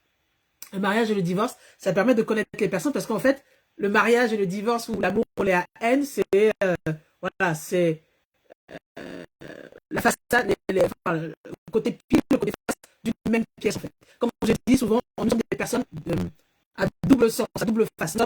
Le mariage et le divorce, ça permet de connaître les personnes parce qu'en fait, le mariage et le divorce ou l'amour ou la haine, c'est voilà, c'est la façade, enfin, le côté pile, le côté face d'une même pièce en fait. Comme je dis souvent, on est des personnes à double sens, à double face. Nous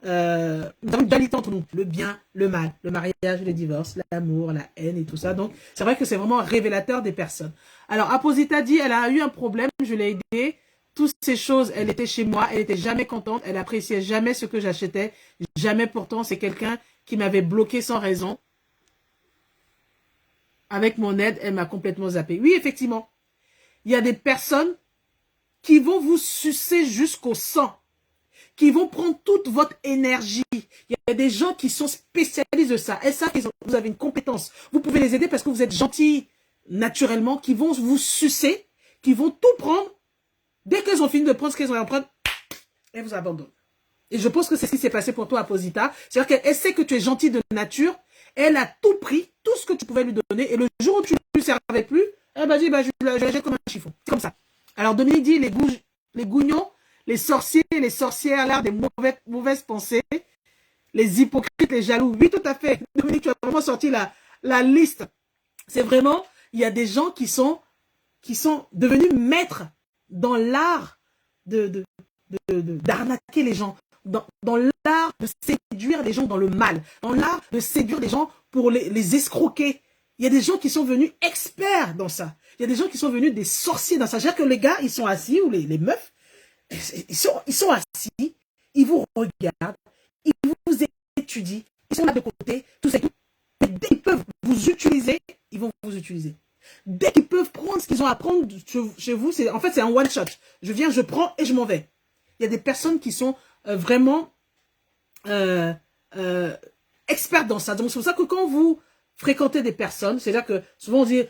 avons une dualité entre nous, le bien, le mal, le mariage, le divorce, l'amour, la haine et tout ça. Donc, c'est vrai que c'est vraiment révélateur des personnes. Alors, Aposita dit, elle a eu un problème, je l'ai aidée. Toutes ces choses, elle était chez moi, elle n'était jamais contente, elle appréciait jamais ce que j'achetais, jamais pourtant, c'est quelqu'un qui m'avait bloqué sans raison. Avec mon aide, elle m'a complètement zappé. Oui, effectivement, il y a des personnes qui vont vous sucer jusqu'au sang, qui vont prendre toute votre énergie. Il y a des gens qui sont spécialistes de ça. Et ça, vous avez une compétence. Vous pouvez les aider parce que vous êtes gentil naturellement, qui vont vous sucer, qui vont tout prendre. Dès qu'elles ont fini de prendre ce qu'elles ont à prendre, elles vous abandonnent. Et je pense que c'est ce qui s'est passé pour toi, Aposita. C'est-à-dire qu'elle sait que tu es gentil de nature. Elle a tout pris, tout ce que tu pouvais lui donner. Et le jour où tu ne lui servais plus, elle m'a dit, bah, je la jette comme un chiffon. C'est comme ça. Alors, Dominique dit, les gougnons, les sorciers, les sorcières, l'art des mauvaises pensées, les hypocrites, les jaloux. Oui, tout à fait. Dominique, tu as vraiment sorti la liste. C'est vraiment, il y a des gens qui sont devenus maîtres dans l'art d'arnaquer les gens, dans l'art de séduire les gens dans le mal, dans l'art de séduire les gens pour les escroquer. Il y a des gens qui sont venus experts dans ça. Il y a des gens qui sont venus des sorciers dans ça. C'est-à-dire que les gars, ils sont assis, ou les meufs, ils sont assis, ils vous regardent, ils vous étudient, ils sont là de côté, tout ça. Et dès qu'ils peuvent vous utiliser, ils vont vous utiliser. Dès qu'ils peuvent prendre ce qu'ils ont à prendre chez vous, en fait, c'est un one shot. Je viens, je prends et je m'en vais. Il y a des personnes qui sont vraiment expertes dans ça. Donc, c'est pour ça que quand vous fréquentez des personnes, c'est-à-dire que souvent on dit,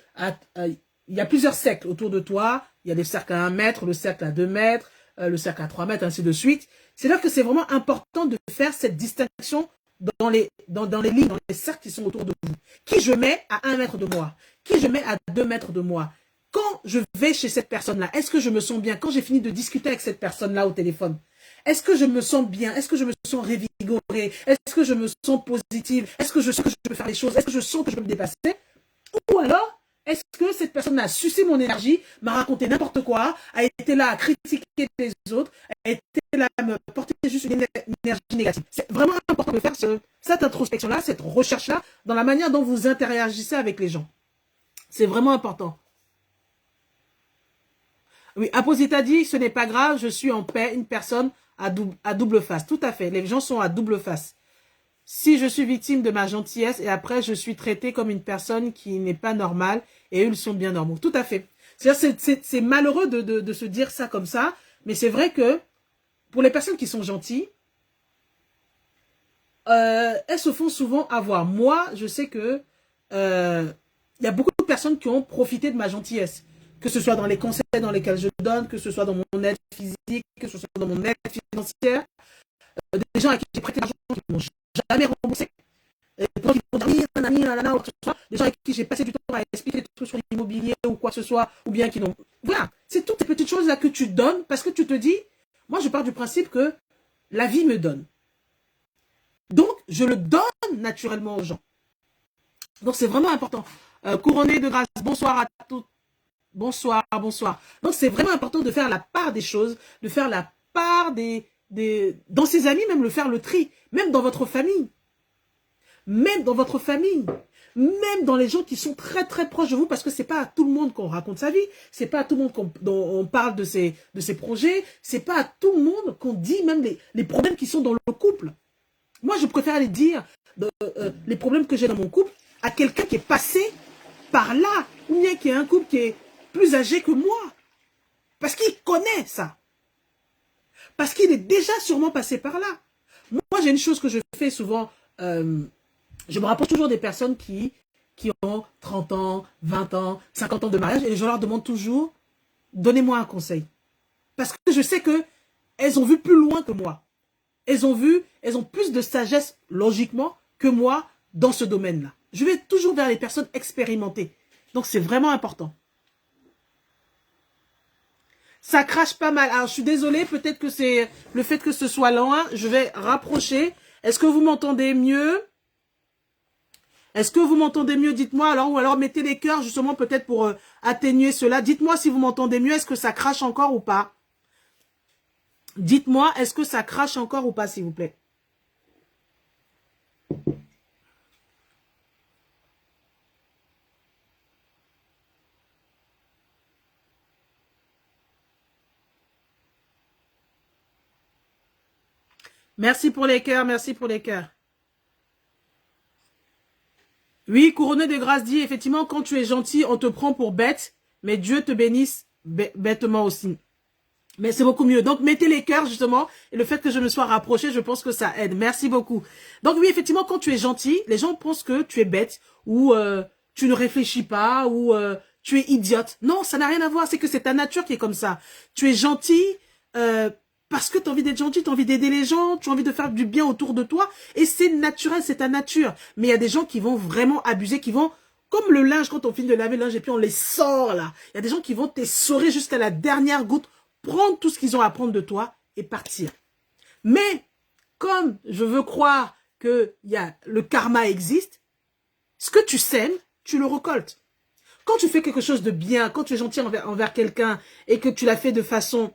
il y a plusieurs cercles autour de toi. Il y a des cercles à 1 mètre, le cercle à 2 mètres, le cercle à 3 mètres, ainsi de suite. C'est-à-dire que c'est vraiment important de faire cette distinction dans les lignes, dans les cercles qui sont autour de vous. Qui je mets à 1 mètre de moi? Qui je mets à 2 mètres de moi? Quand je vais chez cette personne-là, est-ce que je me sens bien? Quand j'ai fini de discuter avec cette personne-là au téléphone, est-ce que je me sens bien? Est-ce que je me sens revigorée? Est-ce que je me sens positive? Est-ce que je sens que je peux faire les choses? Est-ce que je sens que je peux me dépasser? Ou alors, est-ce que cette personne a sucé mon énergie, m'a raconté n'importe quoi, a été là à critiquer les autres, a été là à me porter juste une énergie négative? C'est vraiment important de faire cette introspection-là, cette recherche-là, dans la manière dont vous interagissez avec les gens. C'est vraiment important. Oui, Aposita dit, ce n'est pas grave, je suis en paix, une personne à double face. Tout à fait, les gens sont à double face. Si je suis victime de ma gentillesse et après je suis traitée comme une personne qui n'est pas normale et eux ils sont bien normaux. Tout à fait. C'est malheureux de se dire ça comme ça, mais c'est vrai que pour les personnes qui sont gentilles, elles se font souvent avoir. Moi, je sais que y a beaucoup de personnes qui ont profité de ma gentillesse. Que ce soit dans les conseils dans lesquels je donne, que ce soit dans mon aide physique, que ce soit dans mon aide financière. Des gens à qui j'ai prêté l'argent qui ne m'ont jamais remboursé. Et pour qu'ils vont dire, ou quoi que ce soit. Des gens avec qui j'ai passé du temps à expliquer des trucs sur l'immobilier ou quoi que ce soit, ou bien qui n'ont... Voilà, c'est toutes ces petites choses-là que tu donnes parce que tu te dis, moi je pars du principe que la vie me donne. Donc, je le donne naturellement aux gens. Donc, c'est vraiment important. Couronné de grâce, bonsoir à toutes. Bonsoir, bonsoir. Donc, c'est vraiment important de faire la part des choses, de faire la part dans ses amis, même faire le tri, même dans votre famille. Même dans votre famille. Même dans les gens qui sont très très proches de vous, parce que c'est pas à tout le monde qu'on raconte sa vie, c'est pas à tout le monde dont on parle de ses projets, c'est pas à tout le monde qu'on dit même les problèmes qui sont dans le couple. Moi, je préfère aller dire les problèmes que j'ai dans mon couple à quelqu'un qui est passé par là, ou bien qui a un couple qui est plus âgé que moi. Parce qu'il connaît ça. Parce qu'il est déjà sûrement passé par là. Moi, j'ai une chose que je fais souvent. Je me rapproche toujours des personnes qui ont 30 ans, 20 ans, 50 ans de mariage. Et je leur demande toujours, donnez-moi un conseil. Parce que je sais que elles ont vu plus loin que moi. Elles ont plus de sagesse, logiquement, que moi dans ce domaine-là. Je vais toujours vers les personnes expérimentées. Donc, c'est vraiment important. Ça crache pas mal. Alors, je suis désolée, peut-être que c'est le fait que ce soit loin. Je vais rapprocher. Est-ce que vous m'entendez mieux? Est-ce que vous m'entendez mieux? Dites-moi alors. Ou alors, mettez les cœurs, justement, peut-être pour atténuer cela. Dites-moi si vous m'entendez mieux. Est-ce que ça crache encore ou pas? Dites-moi, est-ce que ça crache encore ou pas, s'il vous plaît? Merci pour les cœurs, merci pour les cœurs. Oui, couronné de grâce dit, effectivement, quand tu es gentil, on te prend pour bête, mais Dieu te bénisse bêtement aussi. Mais c'est beaucoup mieux. Donc, mettez les cœurs, justement, et le fait que je me sois rapproché, je pense que ça aide. Merci beaucoup. Donc, oui, effectivement, quand tu es gentil, les gens pensent que tu es bête, ou tu ne réfléchis pas, ou tu es idiote. Non, ça n'a rien à voir, c'est que c'est ta nature qui est comme ça. Tu es gentil parce que tu as envie d'être gentil, tu as envie d'aider les gens, tu as envie de faire du bien autour de toi, et c'est naturel, c'est ta nature. Mais il y a des gens qui vont vraiment abuser, qui vont... Comme le linge, quand on finit de laver le linge et puis on les sort là. Il y a des gens qui vont t'essorer jusqu'à la dernière goutte, prendre tout ce qu'ils ont à prendre de toi et partir. Mais, comme je veux croire que le karma existe, ce que tu sèmes, tu le récoltes. Quand tu fais quelque chose de bien, quand tu es gentil envers quelqu'un et que tu l'as fait de façon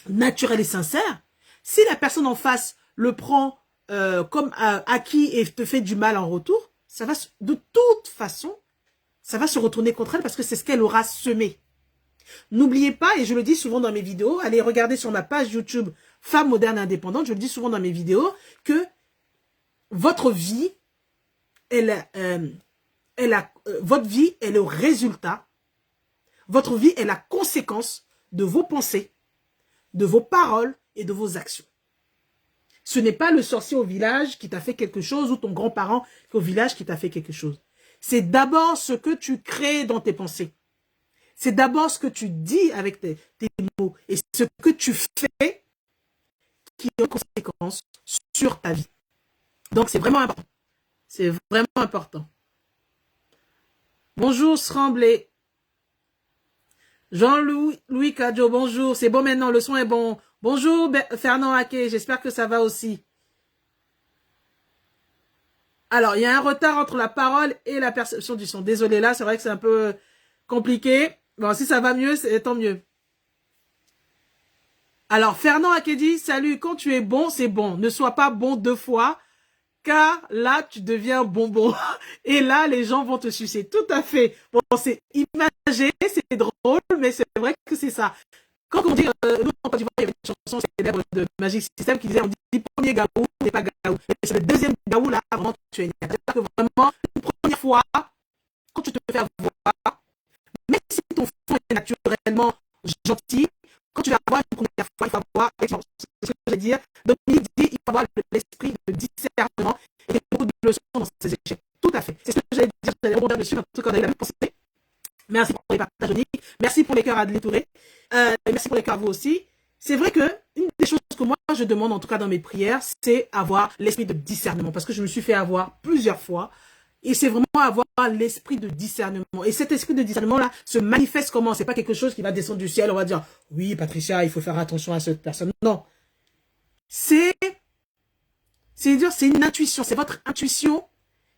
naturelle et sincère, si la personne en face le prend comme acquis et te fait du mal en retour, ça va de toute façon, ça va se retourner contre elle parce que c'est ce qu'elle aura semé. N'oubliez pas, et je le dis souvent dans mes vidéos, allez regarder sur ma page YouTube Femme Moderne Indépendante, je le dis souvent dans mes vidéos, que votre vie, votre vie est le résultat, votre vie est la conséquence de vos pensées, de vos paroles et de vos actions. Ce n'est pas le sorcier au village qui t'a fait quelque chose ou ton grand-parent au village qui t'a fait quelque chose. C'est d'abord ce que tu crées dans tes pensées. C'est d'abord ce que tu dis avec tes mots et ce que tu fais qui a une conséquence sur ta vie. Donc, c'est vraiment important. C'est vraiment important. Bonjour, Sremblé. Jean-Louis Cadjo, bonjour. C'est bon maintenant, le son est bon. Bonjour, Fernand Haké, j'espère que ça va aussi. Alors, il y a un retard entre la parole et la perception du son. Désolé, là, c'est vrai que c'est un peu compliqué. Bon, si ça va mieux, c'est tant mieux. Alors, Fernand Haké dit, salut, quand tu es bon, c'est bon. Ne sois pas bon 2 fois, car là, tu deviens bonbon. Et là, les gens vont te sucer. Tout à fait. Bon, c'est imagé, c'est drôle, mais c'est vrai que c'est ça. Quand on dit, nous, en Côte d'Ivoire, il y avait une chanson célèbre de Magic System qui disait, on dit premier gaou n'est pas gaou. Mais c'est le deuxième gaou, là, vraiment, tu es c'est-à-dire que vraiment, une première fois, quand tu te fais avoir, même si ton fond est naturellement gentil, quand tu vas avoir une première fois, il faut avoir, c'est ce que je veux dire, donc il dit, il faut avoir l'esprit de discernement et il y a beaucoup de leçons dans ces échecs. Tout à fait. C'est ce que j'allais dire, j'allais rebondir dessus, en tout cas, on a eu la même pensée. Merci pour les partages, Nick. Merci pour les cœurs à Adèle Touré. Merci pour les cœurs à vous aussi. C'est vrai que une des choses que moi, je demande, en tout cas dans mes prières, c'est avoir l'esprit de discernement. Parce que je me suis fait avoir plusieurs fois. Et c'est vraiment avoir l'esprit de discernement. Et cet esprit de discernement-là se manifeste comment? C'est pas quelque chose qui va descendre du ciel. On va dire, oui, Patricia, il faut faire attention à cette personne. Non. C'est une intuition. C'est votre intuition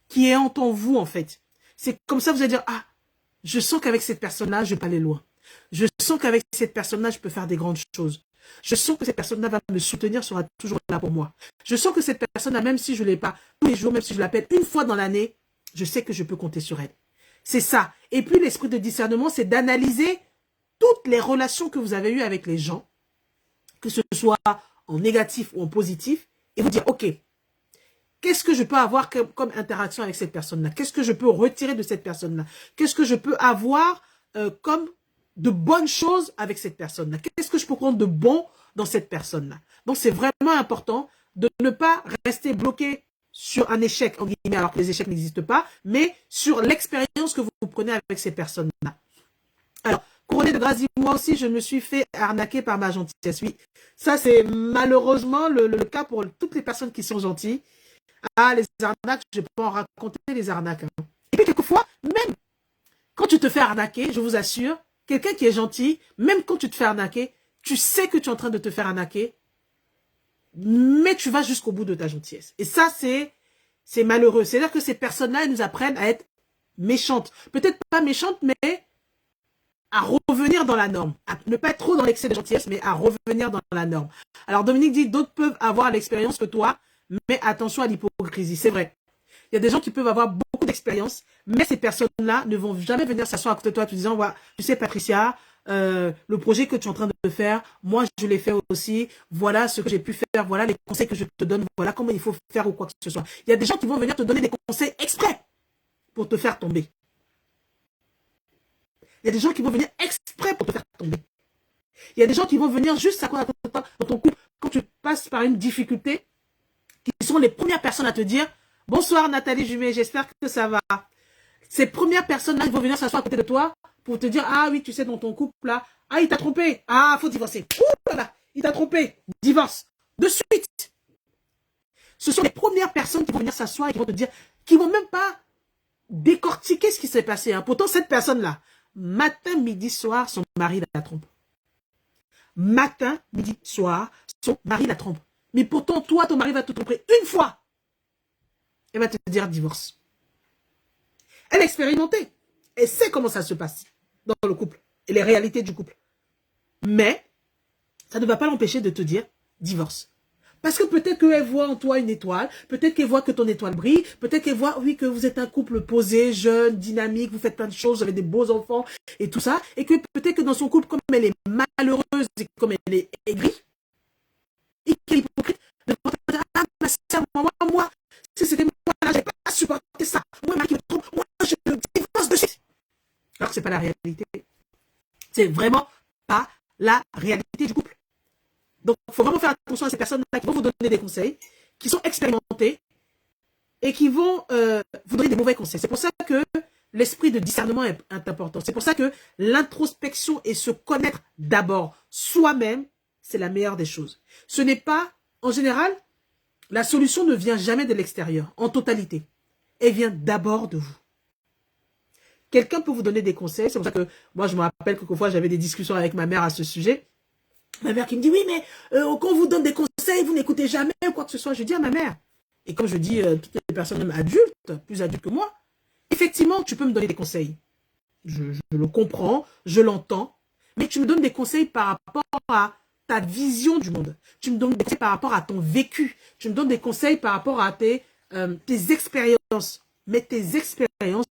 qui est en vous, en fait. C'est comme ça, vous allez dire, ah, je sens qu'avec cette personne-là, je vais pas aller loin. Je sens qu'avec cette personne-là, je peux faire des grandes choses. Je sens que cette personne-là va me soutenir, sera toujours là pour moi. Je sens que cette personne-là, même si je ne l'ai pas tous les jours, même si je l'appelle une fois dans l'année, je sais que je peux compter sur elle. C'est ça. Et puis, l'esprit de discernement, c'est d'analyser toutes les relations que vous avez eues avec les gens, que ce soit en négatif ou en positif, et vous dire, OK, Qu'est-ce que je peux avoir comme interaction avec cette personne-là? Qu'est-ce que je peux retirer de cette personne-là? Qu'est-ce que je peux avoir comme de bonnes choses avec cette personne-là? Qu'est-ce que je peux prendre de bon dans cette personne-là? Donc, c'est vraiment important de ne pas rester bloqué sur un échec, en guillemets, alors que les échecs n'existent pas, mais sur l'expérience que vous prenez avec ces personnes-là. Alors, couronné de grâce, moi aussi, je me suis fait arnaquer par ma gentillesse. Oui, ça, c'est malheureusement le cas pour toutes les personnes qui sont gentilles. Ah, les arnaques, je peux en raconter les arnaques. Hein. Et puis, quelquefois, même quand tu te fais arnaquer, je vous assure, quelqu'un qui est gentil, même quand tu te fais arnaquer, tu sais que tu es en train de te faire arnaquer, mais tu vas jusqu'au bout de ta gentillesse. Et ça, c'est malheureux. C'est-à-dire que ces personnes-là, elles nous apprennent à être méchantes. Peut-être pas méchantes, mais à revenir dans la norme. À ne pas être trop dans l'excès de gentillesse, mais à revenir dans la norme. Alors, Dominique dit, d'autres peuvent avoir l'expérience que toi, mais attention à l'hypocrisie. C'est vrai. Il y a des gens qui peuvent avoir beaucoup d'expérience, mais ces personnes-là ne vont jamais venir s'asseoir à côté de toi en te disant, ouais, tu sais, Patricia, le projet que tu es en train de faire, moi, je l'ai fait aussi. Voilà ce que j'ai pu faire. Voilà les conseils que je te donne. Voilà comment il faut faire ou quoi que ce soit. Il y a des gens qui vont venir te donner des conseils exprès pour te faire tomber. Il y a des gens qui vont venir exprès pour te faire tomber. Il y a des gens qui vont venir juste à quoi dans ton couple, quand tu passes par une difficulté, qui sont les premières personnes à te dire « Bonsoir Nathalie Jumet, j'espère que ça va. » Ces premières personnes-là, ils vont venir s'asseoir à côté de toi pour te dire « Ah oui, tu sais, dans ton couple, là, ah, il t'a trompé. Ah, faut divorcer. Ouh là là, il t'a trompé. Divorce. De suite. » Ce sont les premières personnes qui vont venir s'asseoir et qui vont te dire, qui vont même pas décortiquer ce qui s'est passé. Hein. Pourtant, cette personne-là, matin, midi, soir, son mari la trompe. Matin, midi, soir, son mari la trompe. Mais pourtant, toi, ton mari va te tromper une fois. Elle va te dire divorce. Elle a expérimenté. Elle sait comment ça se passe dans le couple et les réalités du couple. Mais, ça ne va pas l'empêcher de te dire divorce. Parce que peut-être qu'elle voit en toi une étoile, peut-être qu'elle voit que ton étoile brille, peut-être qu'elle voit, oui, que vous êtes un couple posé, jeune, dynamique, vous faites plein de choses, vous avez des beaux enfants et tout ça, et que peut-être que dans son couple, comme elle est malheureuse et comme elle est aigrie, et qu'elle est hypocrite, de dire, ah, ma sœur, moi, si c'était moi, là, j'ai pas supporté ça. Moi, ma qui me trompe, moi, je le divorce de suite. Alors que c'est pas la réalité. C'est vraiment pas la réalité du couple. Donc, il faut vraiment faire attention à ces personnes-là qui vont vous donner des conseils, qui sont expérimentés et qui vont vous donner des mauvais conseils. C'est pour ça que l'esprit de discernement est important. C'est pour ça que l'introspection et se connaître d'abord soi-même, c'est la meilleure des choses. Ce n'est pas, en général, la solution ne vient jamais de l'extérieur, en totalité. Elle vient d'abord de vous. Quelqu'un peut vous donner des conseils. C'est pour ça que moi, je me rappelle que quelquefois, j'avais des discussions avec ma mère à ce sujet. Ma mère qui me dit, oui, mais quand on vous donne des conseils, vous n'écoutez jamais ou quoi que ce soit. Je dis à ma mère, et comme je dis toutes les personnes même adultes, plus adultes que moi, effectivement, tu peux me donner des conseils. Je le comprends, je l'entends, mais tu me donnes des conseils par rapport à ta vision du monde. Tu me donnes des conseils par rapport à ton vécu. Tu me donnes des conseils par rapport à tes expériences. Mais tes expériences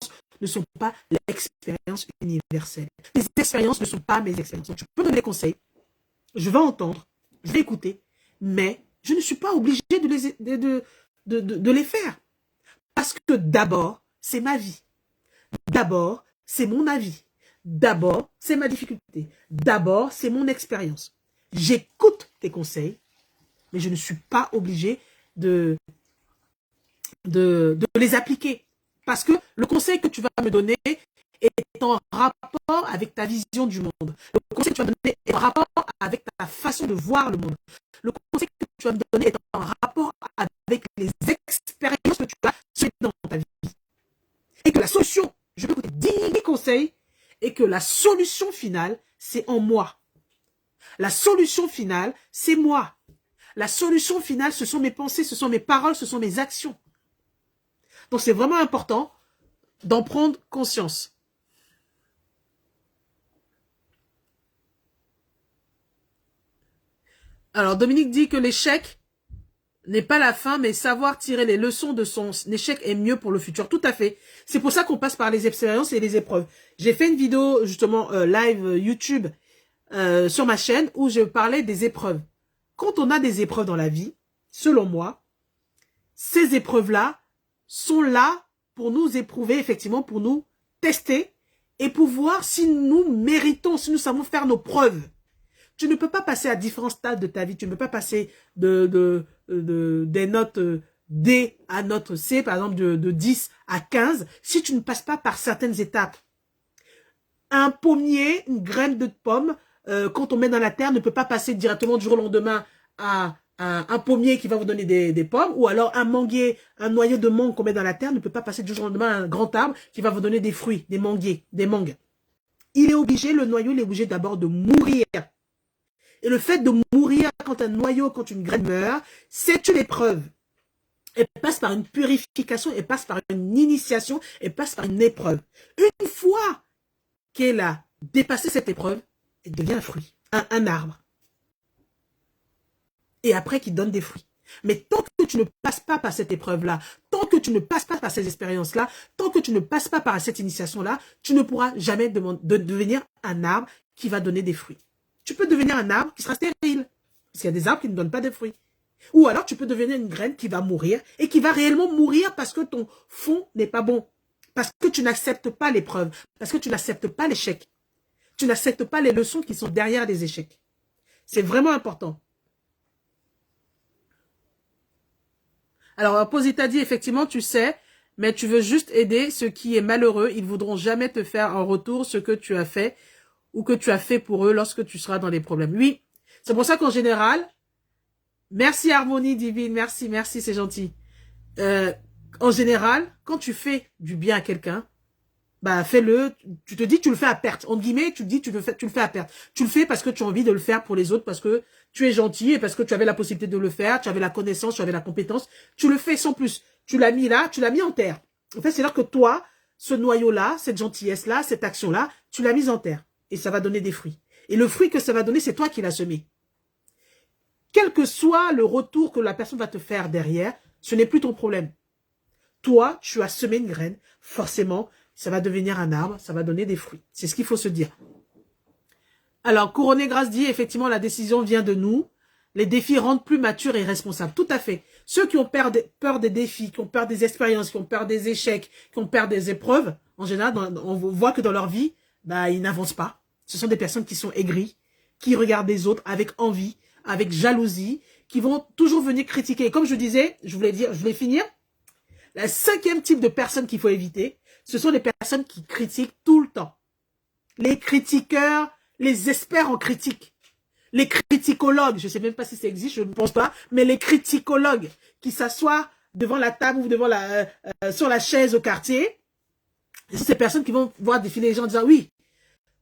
ne sont pas l'expérience universelle. Tes expériences ne sont pas mes expériences. Donc, tu peux me donner des conseils. Je vais entendre, je vais écouter, mais je ne suis pas obligé de les faire. Parce que d'abord, c'est ma vie. D'abord, c'est mon avis. D'abord, c'est ma difficulté. D'abord, c'est mon expérience. J'écoute tes conseils, mais je ne suis pas obligé de les appliquer. Parce que le conseil que tu vas me donner est en rapport avec ta vision du monde. Le conseil que tu vas me donner est en rapport avec ta façon de voir le monde. Le conseil que tu vas me donner est en rapport avec les expériences que tu as dans ta vie. Et que la solution, je peux écouter 10 conseils, et que la solution finale, c'est en moi. La solution finale, c'est moi. La solution finale, ce sont mes pensées, ce sont mes paroles, ce sont mes actions. Donc c'est vraiment important d'en prendre conscience. Alors, Dominique dit que l'échec n'est pas la fin, mais savoir tirer les leçons de son échec est mieux pour le futur. Tout à fait. C'est pour ça qu'on passe par les expériences et les épreuves. J'ai fait une vidéo, justement, live YouTube sur ma chaîne où je parlais des épreuves. Quand on a des épreuves dans la vie, selon moi, ces épreuves-là sont là pour nous éprouver, effectivement, pour nous tester et pour voir si nous méritons, si nous savons faire nos preuves. Tu ne peux pas passer à différents stades de ta vie. Tu ne peux pas passer des notes D à note C, par exemple de 10 à 15, si tu ne passes pas par certaines étapes. Un pommier, une graine de pomme, quand on met dans la terre, ne peut pas passer directement du jour au lendemain à un pommier qui va vous donner des pommes, ou alors un manguier, un noyau de mangue qu'on met dans la terre ne peut pas passer du jour au lendemain à un grand arbre qui va vous donner des fruits, des manguiers, des mangues. Il est obligé, le noyau, il est obligé d'abord de mourir. Et le fait de mourir quand un noyau, quand une graine meurt, c'est une épreuve. Elle passe par une purification, elle passe par une initiation, elle passe par une épreuve. Une fois qu'elle a dépassé cette épreuve, elle devient un fruit, un arbre. Et après, qui donne des fruits. Mais tant que tu ne passes pas par cette épreuve-là, tant que tu ne passes pas par ces expériences-là, tant que tu ne passes pas par cette initiation-là, tu ne pourras jamais devenir un arbre qui va donner des fruits. Tu peux devenir un arbre qui sera stérile, parce qu'il y a des arbres qui ne donnent pas de fruits. Ou alors tu peux devenir une graine qui va mourir, et qui va réellement mourir parce que ton fond n'est pas bon. Parce que tu n'acceptes pas l'épreuve, parce que tu n'acceptes pas l'échec. Tu n'acceptes pas les leçons qui sont derrière les échecs. C'est vraiment important. Alors, Posita dit, effectivement, tu sais, mais tu veux juste aider ceux qui est malheureux. Ils ne voudront jamais te faire en retour ce que tu as fait ou que tu as fait pour eux lorsque tu seras dans les problèmes. Oui, c'est pour ça qu'en général, merci Harmonie Divine, merci, c'est gentil. En général, quand tu fais du bien à quelqu'un, bah fais-le, tu te dis tu le fais à perte. En guillemets, tu te dis tu le fais à perte. Tu le fais parce que tu as envie de le faire pour les autres, parce que tu es gentil et parce que tu avais la possibilité de le faire, tu avais la connaissance, tu avais la compétence. Tu le fais sans plus. Tu l'as mis là, tu l'as mis en terre. En fait, c'est là que toi, ce noyau-là, cette gentillesse-là, cette action-là, tu l'as mise en terre. Et ça va donner des fruits. Et le fruit que ça va donner, c'est toi qui l'as semé. Quel que soit le retour que la personne va te faire derrière, ce n'est plus ton problème. Toi, tu as semé une graine, forcément, ça va devenir un arbre, ça va donner des fruits. C'est ce qu'il faut se dire. Alors, Couronné Grâce dit, effectivement, la décision vient de nous. Les défis rendent plus matures et responsables. Tout à fait. Ceux qui ont peur des défis, qui ont peur des expériences, qui ont peur des échecs, qui ont peur des épreuves, en général, on voit que dans leur vie, bah, ils n'avancent pas. Ce sont des personnes qui sont aigries, qui regardent les autres avec envie, avec jalousie, qui vont toujours venir critiquer. Et comme je disais, je voulais finir. La 5e type de personnes qu'il faut éviter, ce sont les personnes qui critiquent tout le temps. Les critiqueurs, les experts en critique. Les criticologues, je ne sais même pas si ça existe, je ne pense pas, mais les criticologues qui s'assoient devant la table ou devant sur la chaise au quartier, ce sont ces personnes qui vont voir défiler les gens en disant, oui,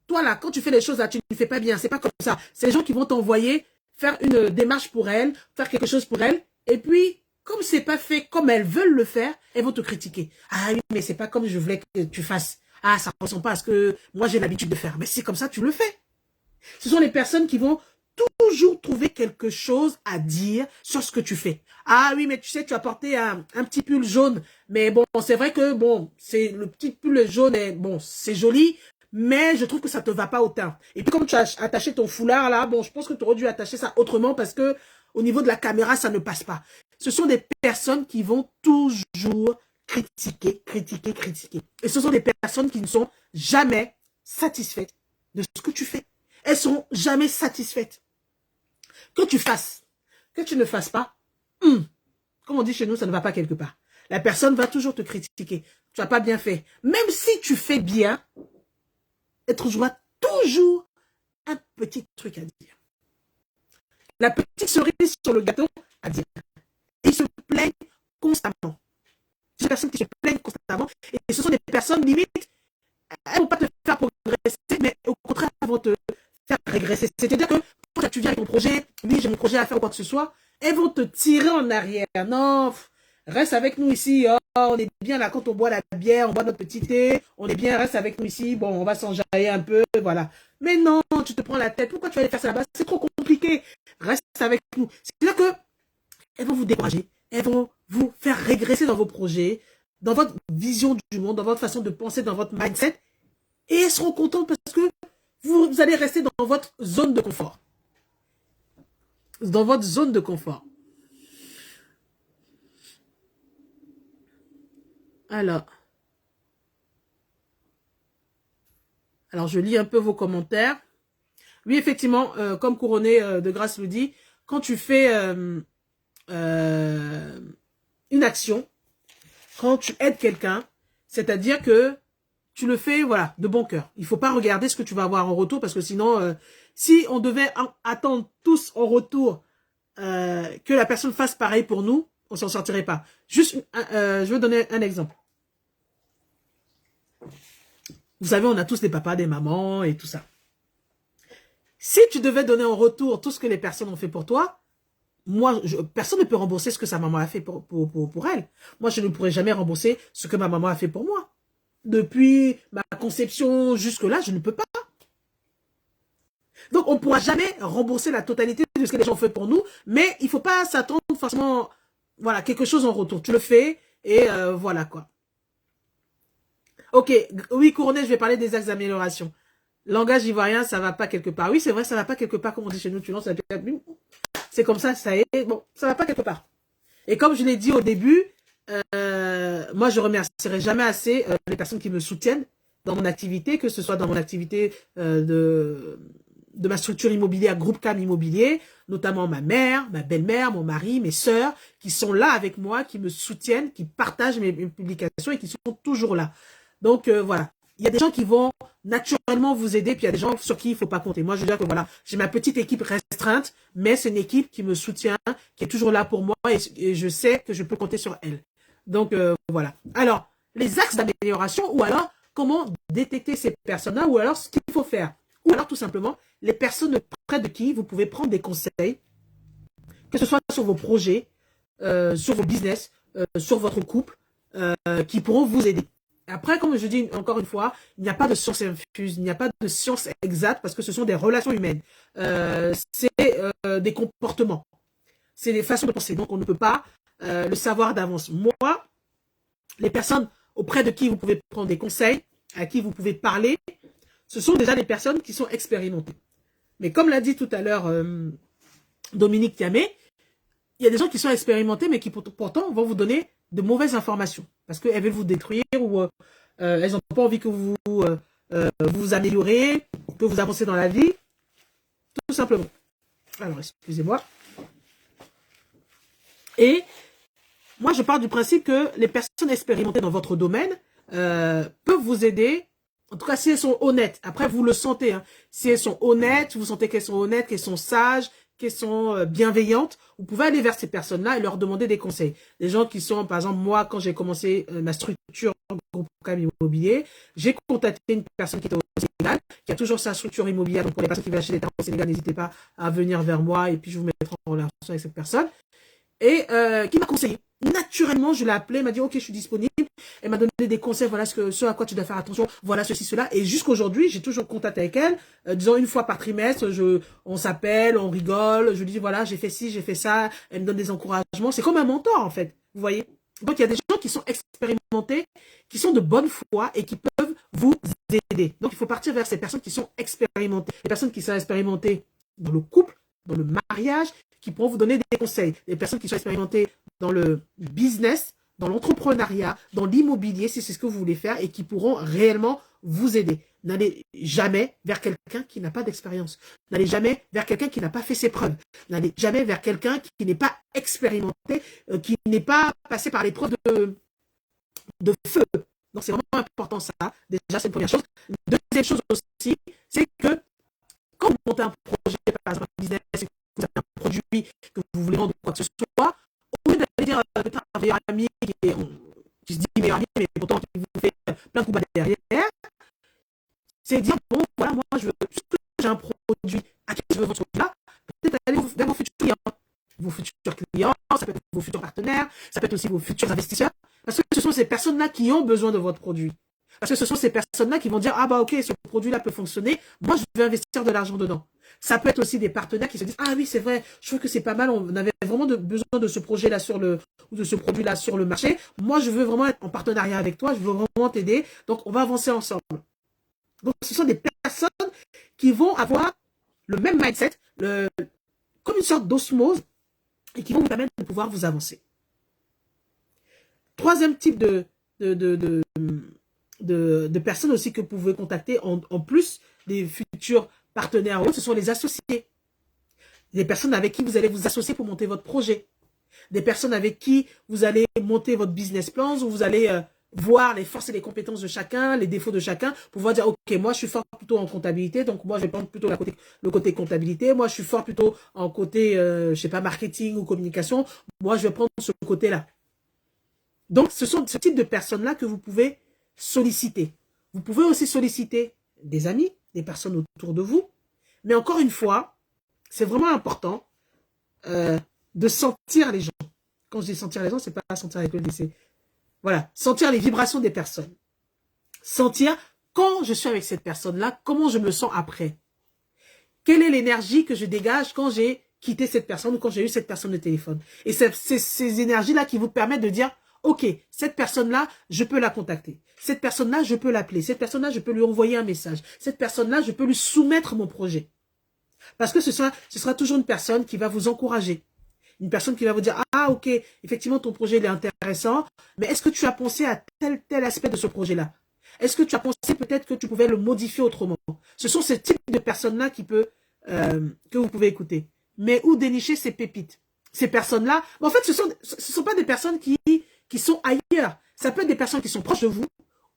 toi là, quand tu fais les choses là, tu ne fais pas bien, c'est pas comme ça. C'est les gens qui vont t'envoyer faire une démarche pour elles, faire quelque chose pour elles, et puis, comme c'est pas fait comme elles veulent le faire, elles vont te critiquer. Ah oui, mais c'est pas comme je voulais que tu fasses. Ah, ça ne ressemble pas à ce que moi j'ai l'habitude de faire. Mais c'est comme ça, tu le fais. Ce sont les personnes qui vont toujours trouver quelque chose à dire sur ce que tu fais. Ah oui, mais tu sais, tu as porté un petit pull jaune. Mais bon, c'est vrai que bon, c'est le petit pull jaune est bon, c'est joli, mais je trouve que ça te va pas au teint. Et puis comme tu as attaché ton foulard là, bon, je pense que tu aurais dû attacher ça autrement parce que au niveau de la caméra, ça ne passe pas. Ce sont des personnes qui vont toujours critiquer. Et ce sont des personnes qui ne sont jamais satisfaites de ce que tu fais. Elles seront jamais satisfaites. Que tu fasses, que tu ne fasses pas, comme on dit chez nous, ça ne va pas quelque part. La personne va toujours te critiquer. Tu n'as pas bien fait. Même si tu fais bien, elle trouvera toujours un petit truc à dire. La petite cerise sur le gâteau à dire. Et ils se plaignent constamment. C'est des personnes qui se plaignent constamment. Et ce sont des personnes limites. Elles ne vont pas te faire progresser, mais au contraire, elles vont te faire régresser. C'est-à-dire que toi, tu viens avec ton projet, oui, j'ai mon projet à faire ou quoi que ce soit, elles vont te tirer en arrière. Non, reste avec nous ici. Oh, on est bien là quand on boit la bière, on boit notre petit thé, on est bien, reste avec nous ici. Bon, on va s'enjailler un peu, voilà. Mais non, tu te prends la tête. Pourquoi tu vas aller faire ça là-bas? C'est trop compliqué. Reste avec nous. C'est-à-dire que elles vont vous décourager. Elles vont vous faire régresser dans vos projets, dans votre vision du monde, dans votre façon de penser, dans votre mindset. Et elles seront contentes parce que vous allez rester dans votre zone de confort. Dans votre zone de confort. Alors, je lis un peu vos commentaires. Oui, effectivement, comme Couronné de Grâce le dit, quand tu fais une action, quand tu aides quelqu'un, c'est-à-dire que tu le fais, voilà, de bon cœur. Il faut pas regarder ce que tu vas avoir en retour, parce que sinon, si on devait attendre tous en retour que la personne fasse pareil pour nous, on s'en sortirait pas. Juste, je vais donner un exemple. Vous savez, on a tous des papas, des mamans et tout ça. Si tu devais donner en retour tout ce que les personnes ont fait pour toi, moi, personne ne peut rembourser ce que sa maman a fait pour elle. Moi, je ne pourrais jamais rembourser ce que ma maman a fait pour moi. Depuis ma conception jusque-là, je ne peux pas. Donc, on ne pourra jamais rembourser la totalité de ce que les gens ont fait pour nous, mais il ne faut pas s'attendre forcément, voilà, quelque chose en retour. Tu le fais et voilà quoi. Ok, oui, Couronné, je vais parler des axes d'amélioration. Langage ivoirien, ça va pas quelque part. Oui, c'est vrai, ça va pas quelque part, comme on dit chez nous, tu lances la pierre. C'est comme ça est. Bon, ça va pas quelque part. Et comme je l'ai dit au début, moi, je remercierai jamais assez les personnes qui me soutiennent dans mon activité, que ce soit dans mon activité de ma structure immobilière, Groupe Cam Immobilier, notamment ma mère, ma belle-mère, mon mari, mes sœurs, qui sont là avec moi, qui me soutiennent, qui partagent mes publications et qui sont toujours là. Donc, voilà. Il y a des gens qui vont naturellement vous aider, puis il y a des gens sur qui il ne faut pas compter. Moi, je veux dire que voilà, j'ai ma petite équipe restreinte, mais c'est une équipe qui me soutient, qui est toujours là pour moi, et je sais que je peux compter sur elle. Donc, voilà. Alors, les axes d'amélioration, ou alors, comment détecter ces personnes-là, ou alors ce qu'il faut faire. Ou alors, tout simplement, les personnes près de qui vous pouvez prendre des conseils, que ce soit sur vos projets, sur vos business, sur votre couple, qui pourront vous aider. Après, comme je dis encore une fois, il n'y a pas de science infuse, il n'y a pas de science exacte parce que ce sont des relations humaines. C'est des comportements. C'est des façons de penser. Donc, on ne peut pas le savoir d'avance. Moi, les personnes auprès de qui vous pouvez prendre des conseils, à qui vous pouvez parler, ce sont déjà des personnes qui sont expérimentées. Mais comme l'a dit tout à l'heure Dominique Tiamé, il y a des gens qui sont expérimentés, mais qui pourtant vont vous donner de mauvaises informations. Parce qu'elles veulent vous détruire ou elles n'ont pas envie que vous vous améliorez, que vous avancez dans la vie. Tout simplement. Alors, excusez-moi. Et moi, je pars du principe que les personnes expérimentées dans votre domaine peuvent vous aider. En tout cas, si elles sont honnêtes. Après, vous le sentez. Hein. Si elles sont honnêtes, vous sentez qu'elles sont honnêtes, qu'elles sont sages, qu'elles sont bienveillantes, vous pouvez aller vers ces personnes-là et leur demander des conseils. Les gens qui sont, par exemple, moi, quand j'ai commencé ma structure Groupe Cam Immobilier, j'ai contacté une personne qui était au Sénégal, qui a toujours sa structure immobilière. Donc, pour les personnes qui veulent acheter des terrains au Sénégal, n'hésitez pas à venir vers moi et puis je vous mettrai en relation avec cette personne. Et qui m'a conseillé. Naturellement, je l'ai appelé, elle m'a dit, ok, je suis disponible. Elle m'a donné des conseils, voilà ce à quoi tu dois faire attention, voilà ceci, cela. Et jusqu'aujourd'hui, j'ai toujours contact avec elle. Disons, une fois par trimestre, on s'appelle, on rigole, je lui dis, voilà, j'ai fait ci, j'ai fait ça. Elle me donne des encouragements. C'est comme un mentor, en fait. Vous voyez? Donc, il y a des gens qui sont expérimentés, qui sont de bonne foi et qui peuvent vous aider. Donc, il faut partir vers ces personnes qui sont expérimentées. Les personnes qui sont expérimentées dans le couple, dans le mariage, qui pourront vous donner des conseils. Les personnes qui sont expérimentées dans le business, dans l'entrepreneuriat, dans l'immobilier, si c'est ce que vous voulez faire et qui pourront réellement vous aider. N'allez jamais vers quelqu'un qui n'a pas d'expérience. N'allez jamais vers quelqu'un qui n'a pas fait ses preuves. N'allez jamais vers quelqu'un qui n'est pas expérimenté, qui n'est pas passé par l'épreuve de feu. Donc, c'est vraiment important ça. Déjà, c'est une première chose. Deuxième chose aussi, c'est que quand vous montez un projet, par exemple un business, vous avez un produit que vous voulez vendre ou quoi que ce soit, au lieu d'aller dire à un meilleur ami qui se dit meilleur ami, mais pourtant qui vous fait plein de coups bas derrière, c'est dire, bon, voilà, moi, j'ai un produit à qui je veux vendre ce produit-là, peut-être aller vers vos futurs clients. Vos futurs clients, ça peut être vos futurs partenaires, ça peut être aussi vos futurs investisseurs, parce que ce sont ces personnes-là qui ont besoin de votre produit. Parce que ce sont ces personnes-là qui vont dire, ah bah ok, ce produit-là peut fonctionner, moi je vais investir de l'argent dedans. Ça peut être aussi des partenaires qui se disent, ah oui c'est vrai, je trouve que c'est pas mal, on avait vraiment besoin de ce projet-là ou de ce produit-là sur le marché. Moi je veux vraiment être en partenariat avec toi, je veux vraiment t'aider, donc on va avancer ensemble. Donc ce sont des personnes qui vont avoir le même mindset, comme une sorte d'osmose, et qui vont vous permettre de pouvoir vous avancer. Troisième type de de personnes aussi que vous pouvez contacter en plus des futurs partenaires. Ce sont les associés. Des personnes avec qui vous allez vous associer pour monter votre projet. Des personnes avec qui vous allez monter votre business plan, où vous allez voir les forces et les compétences de chacun, les défauts de chacun, pour pouvoir dire, ok, moi je suis fort plutôt en comptabilité, donc moi je vais prendre plutôt le côté comptabilité, moi je suis fort plutôt en côté, je sais pas, marketing ou communication, moi je vais prendre ce côté-là. Donc ce sont ce type de personnes-là que vous pouvez solliciter. Vous pouvez aussi solliciter des amis, des personnes autour de vous, mais encore une fois, c'est vraiment important de sentir les gens. Quand je dis sentir les gens, c'est pas sentir avec le décès. Voilà, sentir les vibrations des personnes. Sentir quand je suis avec cette personne-là, comment je me sens après. Quelle est l'énergie que je dégage quand j'ai quitté cette personne ou quand j'ai eu cette personne au téléphone. Et c'est ces énergies-là qui vous permettent de dire, ok, cette personne-là, je peux la contacter. Cette personne-là, je peux l'appeler. Cette personne-là, je peux lui envoyer un message. Cette personne-là, je peux lui soumettre mon projet. Parce que ce sera toujours une personne qui va vous encourager. Une personne qui va vous dire, ah ok, effectivement ton projet il est intéressant, mais est-ce que tu as pensé à tel aspect de ce projet-là? Est-ce que tu as pensé peut-être que tu pouvais le modifier autrement? Ce sont ces types de personnes-là que vous pouvez écouter. Mais où dénicher ces pépites? Ces personnes-là, en fait ce sont pas des personnes qui sont ailleurs. Ça peut être des personnes qui sont proches de vous,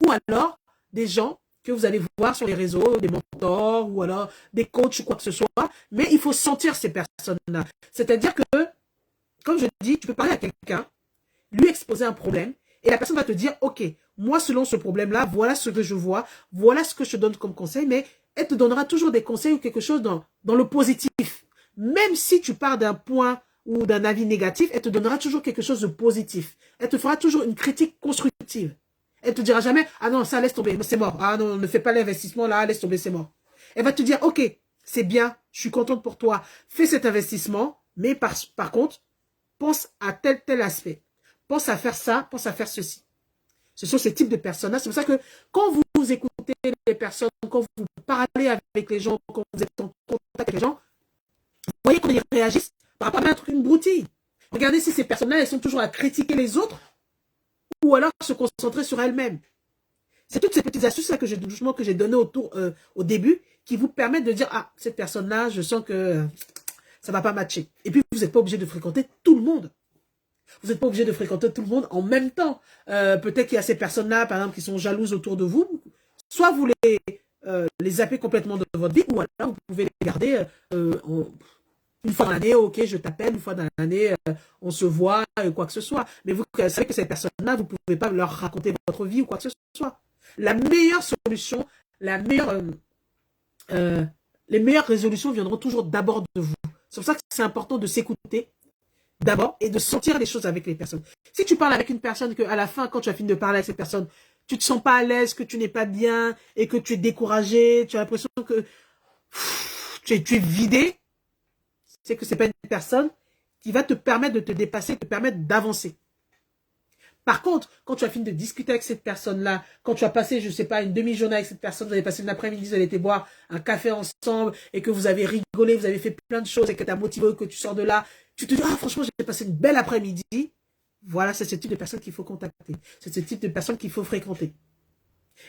ou alors des gens que vous allez voir sur les réseaux, des mentors, ou alors des coachs ou quoi que ce soit, mais il faut sentir ces personnes-là. C'est-à-dire que, comme je dis, tu peux parler à quelqu'un, lui exposer un problème, et la personne va te dire, ok, moi selon ce problème-là, voilà ce que je vois, voilà ce que je te donne comme conseil, mais elle te donnera toujours des conseils ou quelque chose dans le positif. Même si tu pars d'un point ou d'un avis négatif, elle te donnera toujours quelque chose de positif. Elle te fera toujours une critique constructive. Elle te dira jamais, ah non, ça laisse tomber, c'est mort. Ah non, ne fais pas l'investissement là, laisse tomber, c'est mort. Elle va te dire, ok, c'est bien, je suis contente pour toi, fais cet investissement, mais par contre, pense à tel aspect. Pense à faire ça, pense à faire ceci. Ce sont ces types de personnes-là. C'est pour ça que quand vous écoutez les personnes, quand vous parlez avec les gens, quand vous êtes en contact avec les gens, vous voyez comment ils réagissent par rapport à un truc, une broutille. Regardez si ces personnes-là, elles sont toujours à critiquer les autres ou alors se concentrer sur elles-mêmes. C'est toutes ces petites astuces-là que j'ai données au début qui vous permettent de dire, ah, cette personne-là, je sens que ça ne va pas matcher. Et puis, vous n'êtes pas obligé de fréquenter tout le monde. Vous n'êtes pas obligé de fréquenter tout le monde en même temps. Peut-être qu'il y a ces personnes-là, par exemple, qui sont jalouses autour de vous. Soit vous les zappez complètement de votre vie, ou alors vous pouvez les garder une fois dans l'année, ok, je t'appelle, une fois dans l'année, on se voit, quoi que ce soit. Mais vous savez que ces personnes-là, vous ne pouvez pas leur raconter votre vie ou quoi que ce soit. La meilleure solution, les meilleures résolutions viendront toujours d'abord de vous. C'est pour ça que c'est important de s'écouter d'abord et de sentir les choses avec les personnes. Si tu parles avec une personne qu'à la fin, quand tu as fini de parler avec cette personne, tu te sens pas à l'aise, que tu n'es pas bien et que tu es découragé, tu as l'impression que tu es vidé, c'est que c'est pas une personne qui va te permettre de te dépasser, te permettre d'avancer. Par contre, quand tu as fini de discuter avec cette personne-là, quand tu as passé, je sais pas, une demi-journée avec cette personne, vous avez passé une après-midi, vous avez été boire un café ensemble et que vous avez rigolé, vous avez fait plein de choses et que tu as motivé, que tu sors de là, tu te dis, ah franchement, j'ai passé une belle après-midi. Voilà, c'est ce type de personnes qu'il faut contacter. C'est ce type de personnes qu'il faut fréquenter.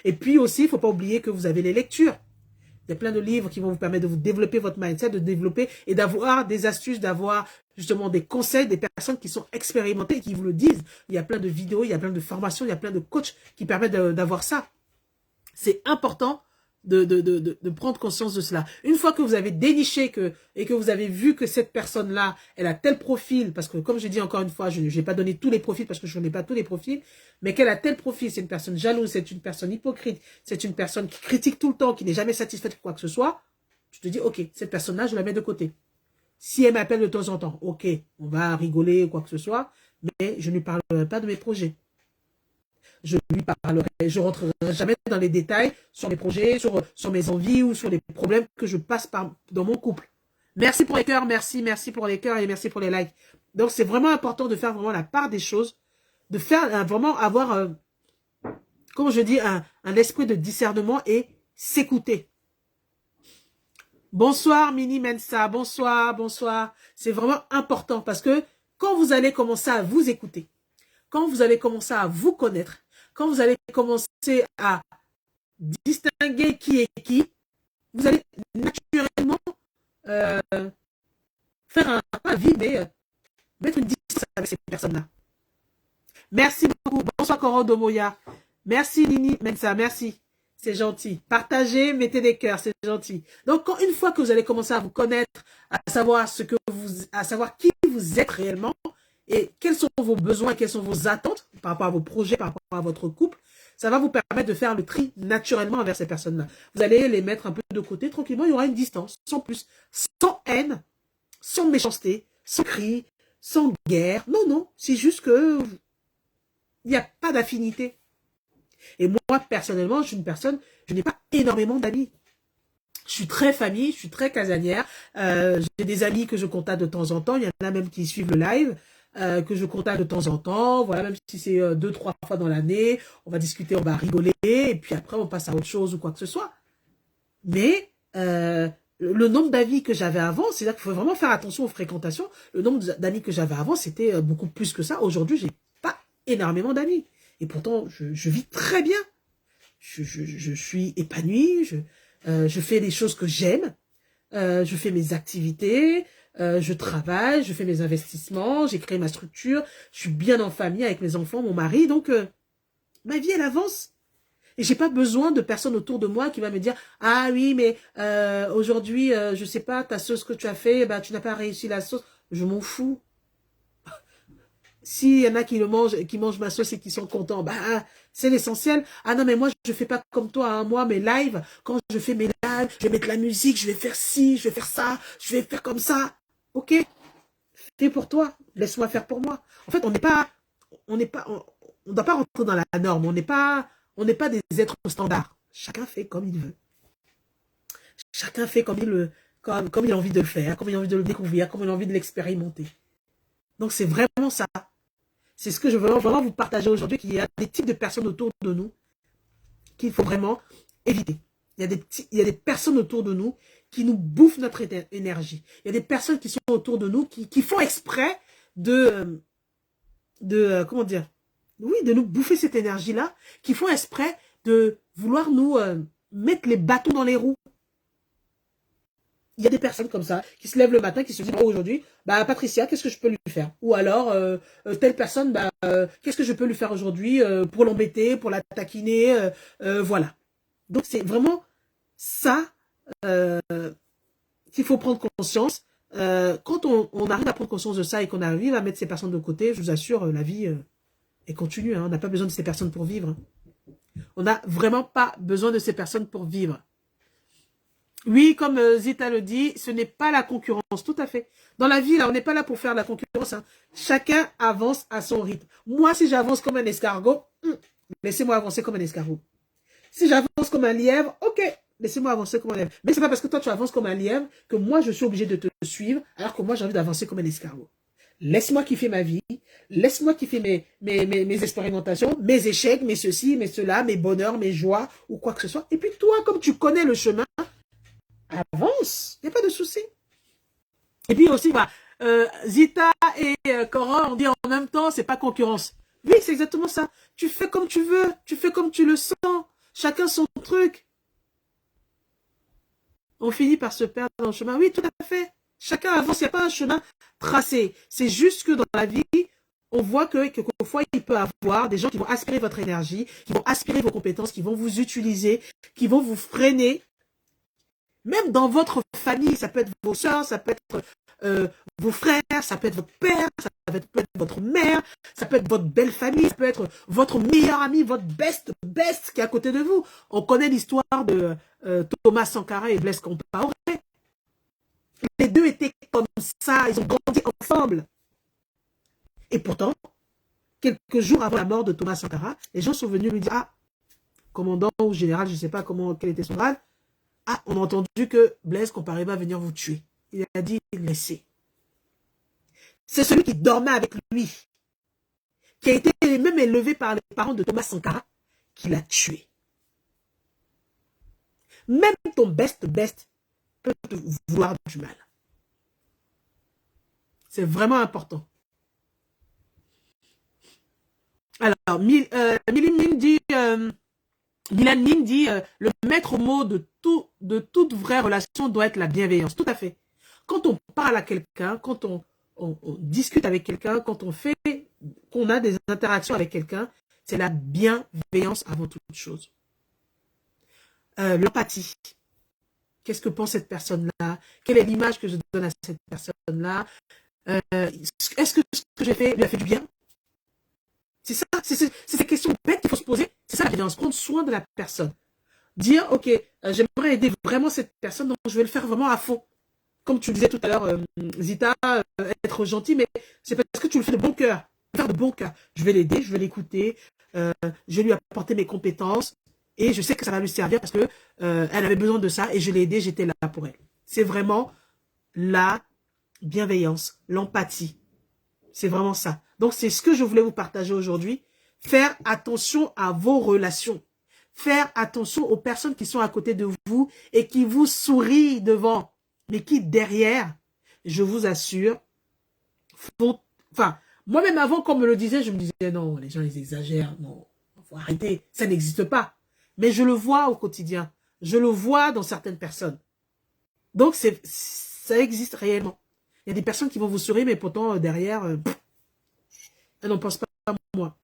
Et puis aussi, il ne faut pas oublier que vous avez les lectures. Il y a plein de livres qui vont vous permettre de vous développer votre mindset, de développer et d'avoir des astuces, d'avoir justement des conseils, des personnes qui sont expérimentées et qui vous le disent. Il y a plein de vidéos, il y a plein de formations, il y a plein de coachs qui permettent d'avoir ça. C'est important de prendre conscience de cela. Une fois que vous avez déniché et que vous avez vu que cette personne-là, elle a tel profil, parce que comme je dis encore une fois, je n'ai pas donné tous les profils parce que je ne connais pas tous les profils, mais qu'elle a tel profil, c'est une personne jalouse, c'est une personne hypocrite, c'est une personne qui critique tout le temps, qui n'est jamais satisfaite de quoi que ce soit, tu te dis, ok, cette personne-là, je la mets de côté. Si elle m'appelle de temps en temps, ok, on va rigoler ou quoi que ce soit, mais je ne lui parlerai pas de mes projets. Je lui parlerai, je rentrerai jamais dans les détails sur mes projets, sur mes envies ou sur les problèmes que je passe dans mon couple. Merci pour les cœurs, merci pour les cœurs et merci pour les likes. Donc c'est vraiment important de faire vraiment la part des choses, de faire vraiment avoir, comme je dis, un esprit de discernement et s'écouter. Bonsoir Mini Mensa, bonsoir. C'est vraiment important parce que quand vous allez commencer à vous écouter, quand vous allez commencer à vous connaître, quand vous allez commencer à distinguer qui est qui, vous allez naturellement faire un vide et mettre une distance avec ces personnes-là. Merci beaucoup. Bonsoir Coro Domoya. Merci Lini Mensa, merci. C'est gentil. Partagez, mettez des cœurs, c'est gentil. Donc, une fois que vous allez commencer à vous connaître, à savoir qui vous êtes réellement et quels sont vos besoins, quelles sont vos attentes par rapport à vos projets, par rapport à votre couple, ça va vous permettre de faire le tri naturellement envers ces personnes-là. Vous allez les mettre un peu de côté, tranquillement, il y aura une distance, sans plus, sans haine, sans méchanceté, sans cri, sans guerre. Non, non, c'est juste que il n'y a pas d'affinité. Et moi, personnellement, je suis une personne, je n'ai pas énormément d'amis. Je suis très famille, je suis très casanière. J'ai des amis que je contacte de temps en temps. Il y en a même qui suivent le live, que je contacte de temps en temps. Voilà, même si c'est 2-3 fois dans l'année, on va discuter, on va rigoler, et puis après, on passe à autre chose ou quoi que ce soit. Mais le nombre d'amis que j'avais avant, c'est-à-dire qu'il faut vraiment faire attention aux fréquentations. Le nombre d'amis que j'avais avant, c'était beaucoup plus que ça. Aujourd'hui, j'ai pas énormément d'amis. Et pourtant, je vis très bien. Je suis épanouie, je fais les choses que j'aime, je fais mes activités, je travaille, je fais mes investissements, j'ai créé ma structure, je suis bien en famille avec mes enfants, mon mari, donc ma vie, elle avance. Et j'ai pas besoin de personnes autour de moi qui va me dire « Ah oui, mais aujourd'hui, je sais pas, ta sauce que tu as fait, bah, tu n'as pas réussi la sauce. » Je m'en fous. S'il y en a qui mangent ma sauce et qui sont contents, bah, c'est l'essentiel. Ah non, mais moi, je fais pas comme toi, hein. Moi, mes lives, quand je fais mes lives, je vais mettre la musique, je vais faire ci, je vais faire ça, je vais faire comme ça. Ok, fais pour toi, laisse-moi faire pour moi. En fait, on doit pas rentrer dans la norme. On n'est pas des êtres standards. Chacun fait comme il veut. Chacun fait comme il a envie de le faire, comme il a envie de le découvrir, comme il a envie de l'expérimenter. Donc, c'est vraiment ça. C'est ce que je veux vraiment vous partager aujourd'hui, qu'il y a des types de personnes autour de nous qu'il faut vraiment éviter. Il y a des personnes autour de nous qui nous bouffent notre énergie. Il y a des personnes qui sont autour de nous qui font exprès comment dire, oui, de nous bouffer cette énergie-là, qui font exprès de vouloir nous mettre les bâtons dans les roues. Il y a des personnes comme ça, qui se lèvent le matin, qui se disent, oh, aujourd'hui, bah, Patricia, qu'est-ce que je peux lui faire? Ou alors, telle personne, bah, qu'est-ce que je peux lui faire aujourd'hui pour l'embêter, pour la taquiner, voilà. Donc, c'est vraiment ça qu'il faut prendre conscience. Quand on arrive à prendre conscience de ça et qu'on arrive à mettre ces personnes de côté, je vous assure, la vie est continue. Hein, on n'a pas besoin de ces personnes pour vivre. On n'a vraiment pas besoin de ces personnes pour vivre. Oui, comme Zita le dit, ce n'est pas la concurrence, tout à fait. Dans la vie, là, on n'est pas là pour faire la concurrence. Hein. Chacun avance à son rythme. Moi, si j'avance comme un escargot, laissez-moi avancer comme un escargot. Si j'avance comme un lièvre, ok, laissez-moi avancer comme un lièvre. Mais c'est pas parce que toi, tu avances comme un lièvre que moi, je suis obligé de te suivre, alors que moi, j'ai envie d'avancer comme un escargot. Laisse-moi kiffer ma vie, laisse-moi kiffer mes expérimentations, mes échecs, mes ceci, mes cela, mes bonheurs, mes joies, ou quoi que ce soit. Et puis toi, comme tu connais le chemin, avance, il n'y a pas de souci. Et puis aussi, bah, Zita et Cora, on dit en même temps, c'est pas concurrence. Oui, c'est exactement ça. Tu fais comme tu veux, tu fais comme tu le sens. Chacun son truc. On finit par se perdre dans le chemin. Oui, tout à fait. Chacun avance, il n'y a pas un chemin tracé. C'est juste que dans la vie, on voit que quelquefois, il peut y avoir des gens qui vont aspirer votre énergie, qui vont aspirer vos compétences, qui vont vous utiliser, qui vont vous freiner. Même dans votre famille, ça peut être vos soeurs, ça peut être vos frères, ça peut être votre père, ça peut être votre mère, ça peut être votre belle famille, ça peut être votre meilleur ami, votre best qui est à côté de vous. On connaît l'histoire de Thomas Sankara et Blaise Compaoré. Les deux étaient comme ça, ils ont grandi ensemble. Et pourtant, quelques jours avant la mort de Thomas Sankara, les gens sont venus lui dire, ah, commandant ou général, je ne sais pas quel était son grade, ah, on a entendu que Blaise Compaoré va venir vous tuer. Il a dit, laissez. C'est celui qui dormait avec lui, qui a été même élevé par les parents de Thomas Sankara, qui l'a tué. Même ton best peut te vouloir du mal. C'est vraiment important. Alors, Milan Nin dit le maître mot de toute vraie relation doit être la bienveillance. Tout à fait. Quand on parle à quelqu'un, quand on discute avec quelqu'un, quand qu'on a des interactions avec quelqu'un, c'est la bienveillance avant toute chose. L'empathie. Qu'est-ce que pense cette personne-là? Quelle est l'image que je donne à cette personne-là? Est-ce que ce que j'ai fait lui a fait du bien? C'est ça, c'est ces questions bêtes qu'il faut se poser. C'est ça la bienveillance, prendre soin de la personne. Dire, ok, j'aimerais aider vraiment cette personne, donc je vais le faire vraiment à fond. Comme tu disais tout à l'heure, Zita, être gentil, mais c'est parce que tu le fais de bon cœur. Faire de bon cœur. Je vais l'aider, je vais l'écouter, je vais lui apporter mes compétences, et je sais que ça va lui servir parce que elle avait besoin de ça, et je l'ai aidée, j'étais là pour elle. C'est vraiment la bienveillance, l'empathie. C'est vraiment ça. Donc, c'est ce que je voulais vous partager aujourd'hui. Faire attention à vos relations. Faire attention aux personnes qui sont à côté de vous et qui vous sourient devant, mais qui derrière, je vous assure, enfin, moi-même avant qu'on me le disait, je me disais non, les gens ils exagèrent, non, faut arrêter, ça n'existe pas. Mais je le vois au quotidien, je le vois dans certaines personnes. Donc ça existe réellement. Il y a des personnes qui vont vous sourire, mais pourtant derrière, elles n'en pensent pas à moi.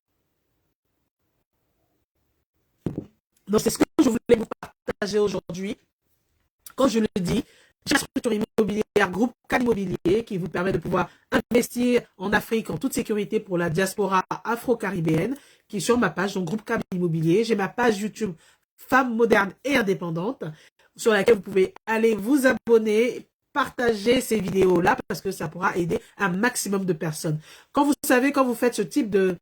Donc c'est ce que je voulais vous partager aujourd'hui. Quand je le dis, j'ai une structure immobilière, groupe Can Immobilier, qui vous permet de pouvoir investir en Afrique en toute sécurité pour la diaspora afro-caribéenne, qui est sur ma page, donc groupe Can Immobilier. J'ai ma page YouTube Femmes modernes et indépendantes, sur laquelle vous pouvez aller vous abonner, partager ces vidéos-là, parce que ça pourra aider un maximum de personnes. Quand vous savez, quand vous faites ce type de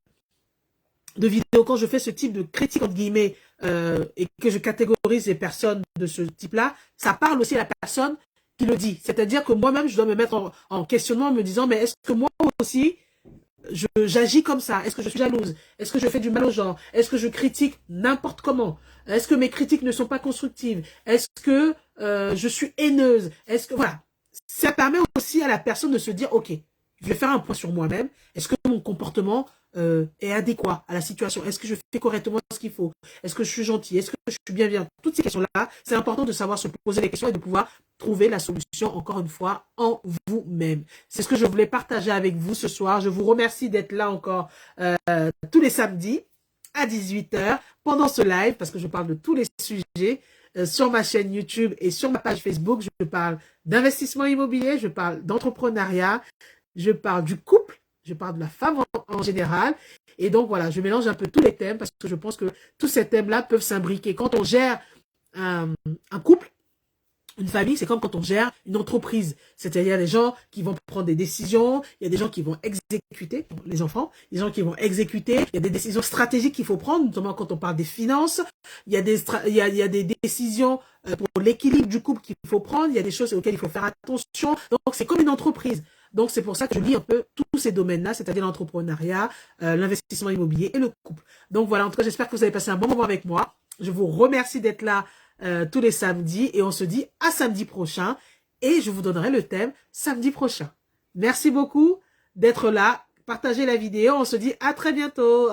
vidéos, quand je fais ce type de critique, entre guillemets, et que je catégorise les personnes de ce type-là, ça parle aussi à la personne qui le dit. C'est-à-dire que moi-même, je dois me mettre en questionnement en me disant, mais est-ce que moi aussi, j'agis comme ça? Est-ce que je suis jalouse? Est-ce que je fais du mal aux gens? Est-ce que je critique n'importe comment? Est-ce que mes critiques ne sont pas constructives? Est-ce que je suis haineuse? Est-ce que, voilà. Ça permet aussi à la personne de se dire, ok, je vais faire un point sur moi-même. Est-ce que mon comportement est adéquat à la situation? Est-ce que je fais correctement ce qu'il faut? Est-ce que je suis gentil? Est-ce que je suis bienveillant? Toutes ces questions-là, c'est important de savoir se poser les questions et de pouvoir trouver la solution, encore une fois, en vous-même. C'est ce que je voulais partager avec vous ce soir. Je vous remercie d'être là encore tous les samedis à 18h pendant ce live, parce que je parle de tous les sujets sur ma chaîne YouTube et sur ma page Facebook. Je parle d'investissement immobilier, je parle d'entrepreneuriat, je parle du couple, je parle de la femme en général. Et donc voilà, je mélange un peu tous les thèmes parce que je pense que tous ces thèmes-là peuvent s'imbriquer. Quand on gère un couple, une famille, c'est comme quand on gère une entreprise. C'est-à-dire, il y a des gens qui vont prendre des décisions, il y a des gens qui vont exécuter, les enfants, des gens qui vont exécuter, il y a des décisions stratégiques qu'il faut prendre, notamment quand on parle des finances, il y a des décisions pour l'équilibre du couple qu'il faut prendre, il y a des choses auxquelles il faut faire attention. Donc, c'est comme une entreprise. Donc, c'est pour ça que je lis un peu tous ces domaines-là, c'est-à-dire l'entrepreneuriat, l'investissement immobilier et le couple. Donc, voilà, en tout cas, j'espère que vous avez passé un bon moment avec moi. Je vous remercie d'être là tous les samedis et on se dit à samedi prochain et je vous donnerai le thème samedi prochain. Merci beaucoup d'être là. Partagez la vidéo. On se dit à très bientôt.